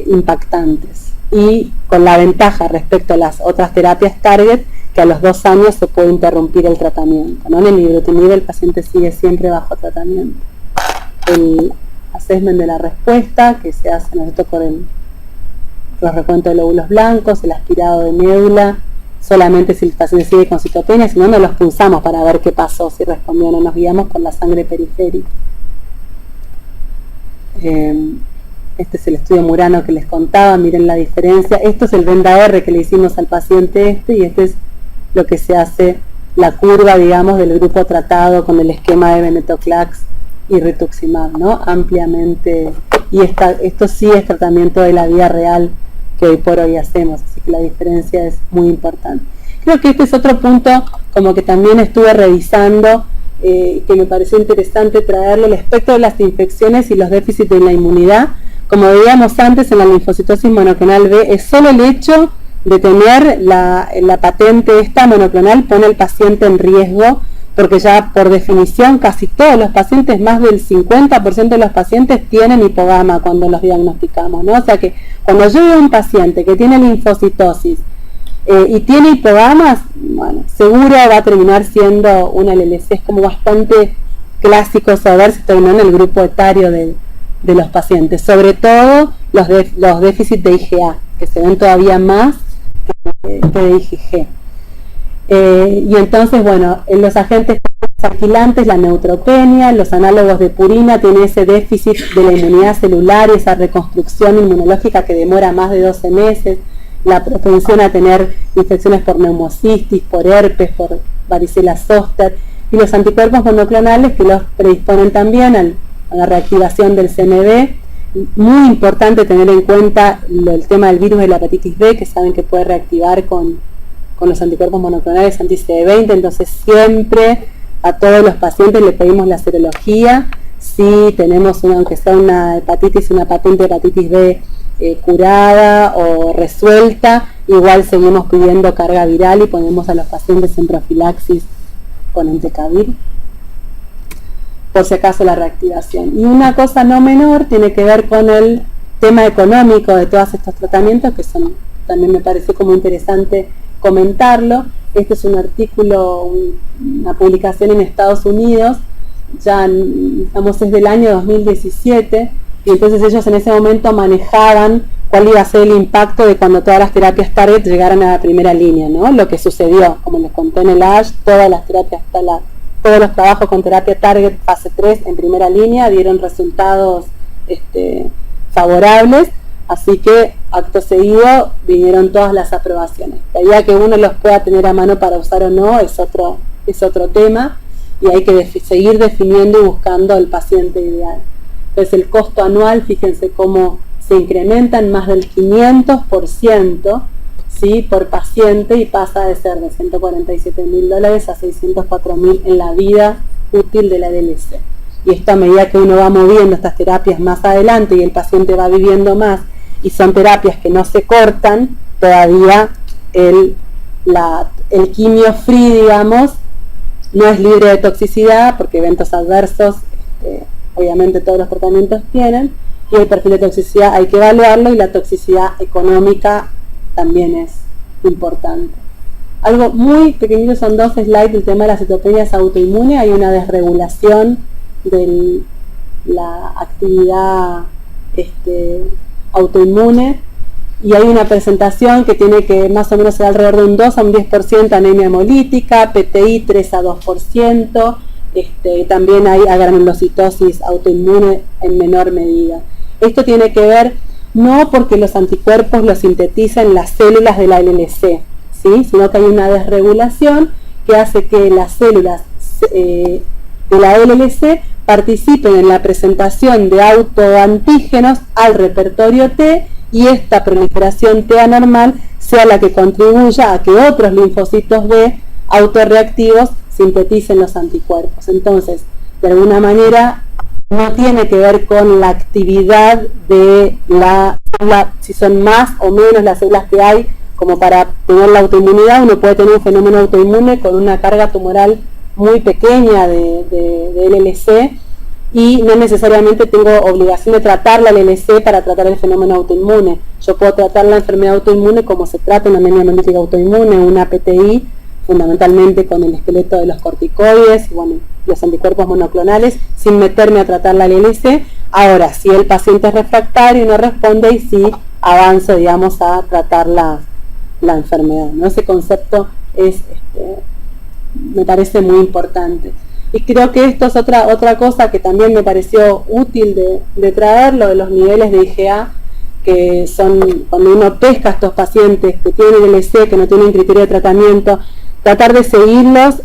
impactantes, y con la ventaja respecto a las otras terapias target, que a los 2 años se puede interrumpir el tratamiento, ¿no? En el ibrutinib el paciente sigue siempre bajo tratamiento. El assessment de la respuesta, que se hace nosotros con los recuentos de lóbulos blancos, el aspirado de médula, solamente si el paciente sigue con citopenia, si no, no los pulsamos para ver qué pasó, si respondió o no, nos guiamos con la sangre periférica. Este es el estudio Murano que les contaba, miren la diferencia. Esto es el VENDA-R que le hicimos al paciente y este es lo que se hace, la curva, digamos, del grupo tratado con el esquema de venetoclax y rituximab, ¿no? Ampliamente, y esto sí es tratamiento de la vida real que hoy por hoy hacemos, así que la diferencia es muy importante. Creo que este es otro punto como que también estuve revisando, que me pareció interesante traerlo, el espectro de las infecciones y los déficits de la inmunidad. Como veíamos antes en la linfocitosis monoclonal B, es solo el hecho de tener la patente esta monoclonal pone al paciente en riesgo, porque ya por definición casi todos los pacientes, más del 50% de los pacientes tienen hipogama cuando los diagnosticamos, ¿no? O sea que cuando yo veo a un paciente que tiene linfocitosis y tiene hipogamas, bueno, seguro va a terminar siendo una LLC. Es como bastante clásico saber si estoy en el grupo etario de los pacientes, sobre todo los déficits de IgA, que se ven todavía más que de IgG. Y entonces, bueno, en los agentes alquilantes, la neutropenia, los análogos de purina, tiene ese déficit de la inmunidad celular y esa reconstrucción inmunológica que demora más de 12 meses, la propensión a tener infecciones por neumocistis, por herpes, por varicela zoster, y los anticuerpos monoclonales que los predisponen también a la reactivación del CMV. Muy importante tener en cuenta el tema del virus de la hepatitis B, que saben que puede reactivar con los anticuerpos monoclonales anti-CD20, entonces siempre a todos los pacientes le pedimos la serología. Si tenemos aunque sea una hepatitis, una patente de hepatitis B curada o resuelta, igual seguimos pidiendo carga viral y ponemos a los pacientes en profilaxis con entecavir, por si acaso la reactivación. Y una cosa no menor tiene que ver con el tema económico de todos estos tratamientos, que también me pareció como interesante comentarlo. Este es un artículo, una publicación en Estados Unidos, ya es del año 2017, y entonces ellos en ese momento manejaban cuál iba a ser el impacto de cuando todas las terapias target llegaran a la primera línea, ¿no? Lo que sucedió, como les conté en el ASH, todas las terapias, todos los trabajos con terapia target fase 3 en primera línea dieron resultados favorables, así que acto seguido vinieron todas las aprobaciones. La idea que uno los pueda tener a mano para usar o no es otro tema, y hay que seguir definiendo y buscando el paciente ideal. Entonces el costo anual, fíjense cómo se incrementa en más del 500%, ¿sí?, por paciente, y pasa de ser de $147.000 a $604.000 en la vida útil de la LLC. Y esto a medida que uno va moviendo estas terapias más adelante y el paciente va viviendo más, y son terapias que no se cortan, todavía el quimio free, digamos, no es libre de toxicidad, porque eventos adversos, obviamente todos los tratamientos tienen, y el perfil de toxicidad hay que evaluarlo, y la toxicidad económica también es importante. Algo muy pequeñito, son 2 slides del tema de las citopenias autoinmunes. Hay una desregulación de la actividad autoinmune, y hay una presentación que tiene que más o menos ser alrededor de un 2 a un 10% anemia hemolítica, PTI 3 a 2%, también hay agranulocitosis autoinmune en menor medida. Esto tiene que ver no porque los anticuerpos los sintetizan las células de la LLC, ¿sí?, sino que hay una desregulación que hace que las células de la LLC participen en la presentación de autoantígenos al repertorio T, y esta proliferación T anormal sea la que contribuya a que otros linfocitos B autorreactivos sinteticen los anticuerpos. Entonces, de alguna manera, no tiene que ver con la actividad de la célula, si son más o menos las células que hay como para tener la autoinmunidad. Uno puede tener un fenómeno autoinmune con una carga tumoral muy pequeña de LLC, y no necesariamente tengo obligación de tratar la LLC para tratar el fenómeno autoinmune. Yo puedo tratar la enfermedad autoinmune como se trata una anemia hemolítica autoinmune, una PTI, fundamentalmente con el esqueleto de los corticoides y bueno, los anticuerpos monoclonales, sin meterme a tratar la LLC. Ahora, si el paciente es refractario y no responde, y sí avanzo, digamos, a tratar la enfermedad, ¿no? Ese concepto me parece muy importante. Y creo que esto es otra cosa que también me pareció útil de traer, lo de los niveles de IgA, que son cuando uno pesca a estos pacientes que tienen LLC, que no tienen criterio de tratamiento, tratar de seguirlos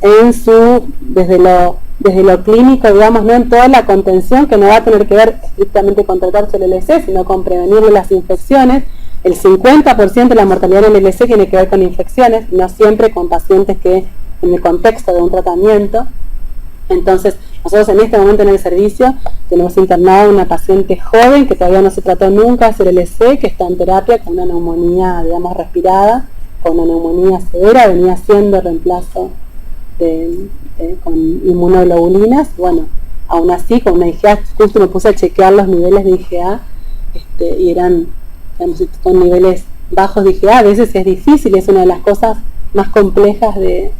desde lo clínico, digamos, no en toda la contención, que no va a tener que ver estrictamente con tratarse el LLC, sino con prevenirle las infecciones. El 50% de la mortalidad del LLC tiene que ver con infecciones, no siempre con pacientes que en el contexto de un tratamiento. Entonces, nosotros en este momento en el servicio tenemos internada una paciente joven que todavía no se trató nunca, CLC, que está en terapia con una neumonía, digamos, respirada, con una neumonía severa, venía haciendo reemplazo con inmunoglobulinas. Bueno, aún así, con una IgA, justo me puse a chequear los niveles de IgA, y eran, digamos, con niveles bajos de IgA. A veces es difícil, es una de las cosas más complejas de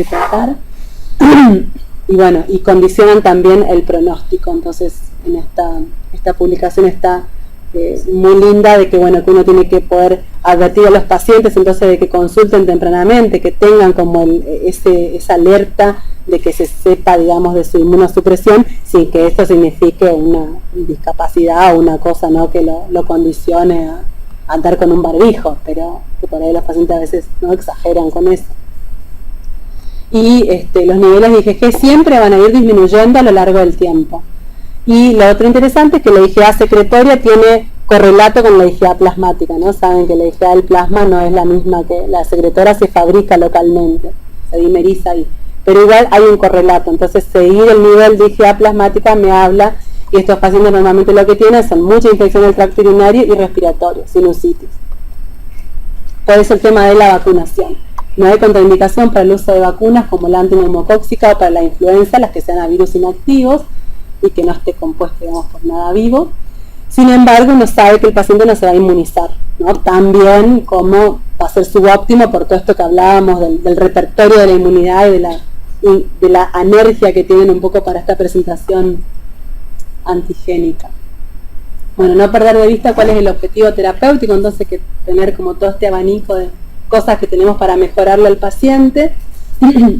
tratar. Y bueno, y condicionan también el pronóstico. Entonces, en esta publicación está muy linda, de que bueno, que uno tiene que poder advertir a los pacientes, entonces, de que consulten tempranamente, que tengan como esa alerta de que se sepa, digamos, de su inmunosupresión, sin que esto signifique una discapacidad o una cosa, ¿no?, que lo condicione a andar con un barbijo, pero que por ahí los pacientes a veces no exageran con eso. Y los niveles de IgG siempre van a ir disminuyendo a lo largo del tiempo. Y lo otro interesante es que la IgA secretoria tiene correlato con la IgA plasmática, ¿no? Saben que la IgA del plasma no es la misma que la secretoria, se fabrica localmente, se dimeriza ahí. Pero igual hay un correlato, entonces seguir el nivel de IgA plasmática me habla, y estos pacientes normalmente lo que tienen son mucha infección del tracto urinario y respiratorio, sinusitis. Por eso el tema de la vacunación. No hay contraindicación para el uso de vacunas como la antineumocóxica o para la influenza, las que sean a virus inactivos y que no esté compuesto, digamos, por nada vivo. Sin embargo, uno sabe que el paciente no se va a inmunizar, ¿no? También como va a ser subóptimo por todo esto que hablábamos del repertorio de la inmunidad y de la anergia que tienen un poco para esta presentación antigénica. Bueno, no perder de vista cuál es el objetivo terapéutico, entonces que tener como todo este abanico de cosas que tenemos para mejorarle al paciente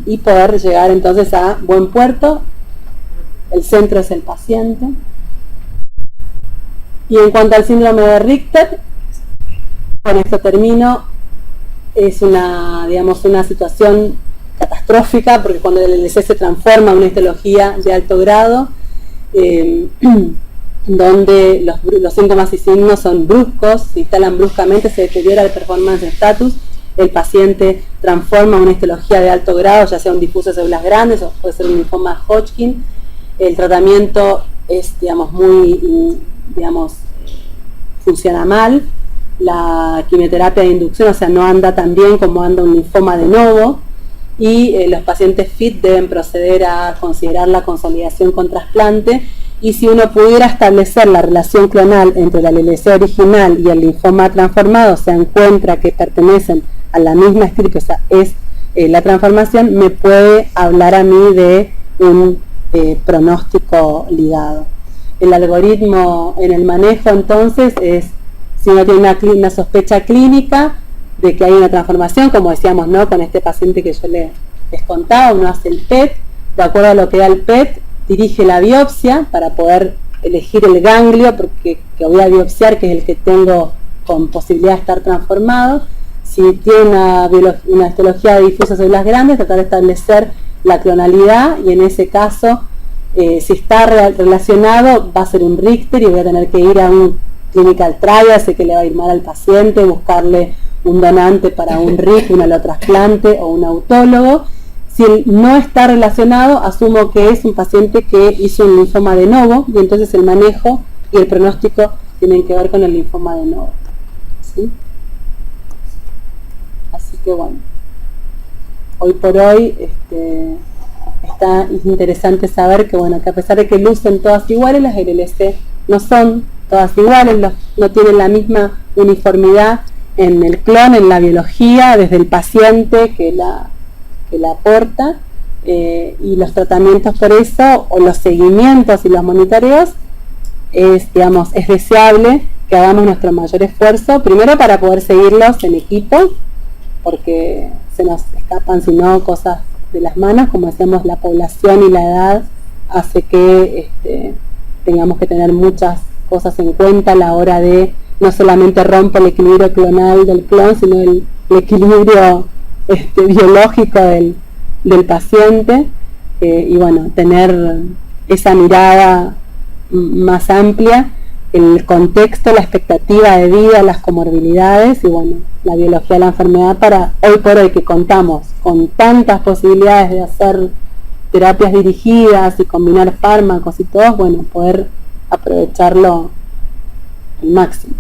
y poder llegar entonces a buen puerto. El centro es el paciente. Y en cuanto al síndrome de Richter, con esto termino, es una situación catastrófica, porque cuando el LC se transforma en una etiología de alto grado, donde los síntomas y signos son bruscos, se instalan bruscamente, se deteriora el performance status, el paciente transforma una histología de alto grado, ya sea un difuso de células grandes o puede ser un linfoma Hodgkin. El tratamiento es, digamos, funciona mal. La quimioterapia de inducción, o sea, no anda tan bien como anda un linfoma de novo, y los pacientes FIT deben proceder a considerar la consolidación con trasplante. Y si uno pudiera establecer la relación clonal entre la LLC original y el linfoma transformado, se encuentra que pertenecen a la misma estirpe, o sea, es la transformación, me puede hablar a mí de un pronóstico ligado. El algoritmo en el manejo entonces es, si uno tiene una sospecha clínica de que hay una transformación, como decíamos, ¿no?, con este paciente que yo les contaba, uno hace el PET, de acuerdo a lo que da el PET, dirige la biopsia para poder elegir el ganglio que voy a biopsiar, que es el que tengo con posibilidad de estar transformado. Si tiene una histología de difusas células grandes, tratar de establecer la clonalidad, y en ese caso, si está relacionado, va a ser un Richter y voy a tener que ir a un clinical trial, sé que le va a ir mal al paciente, buscarle un donante para un RIC, un alotrasplante o un autólogo. Si no está relacionado, asumo que es un paciente que hizo un linfoma de novo, y entonces el manejo y el pronóstico tienen que ver con el linfoma de novo, ¿sí? Así que bueno, hoy por hoy está interesante saber que, bueno, que a pesar de que lucen todas iguales, las LLC no son todas iguales, no tienen la misma uniformidad en el clon, en la biología, desde el paciente que la aporta, y los tratamientos por eso, o los seguimientos y los monitoreos, es deseable que hagamos nuestro mayor esfuerzo, primero para poder seguirlos en equipo, porque se nos escapan si no cosas de las manos, como decíamos, la población y la edad hace que tengamos que tener muchas cosas en cuenta a la hora de no solamente romper el equilibrio clonal del clon, sino el equilibrio biológico del paciente, y bueno, tener esa mirada más amplia, el contexto, la expectativa de vida, las comorbilidades y bueno, la biología de la enfermedad, para hoy por hoy que contamos con tantas posibilidades de hacer terapias dirigidas y combinar fármacos y todo, bueno, poder aprovecharlo al máximo.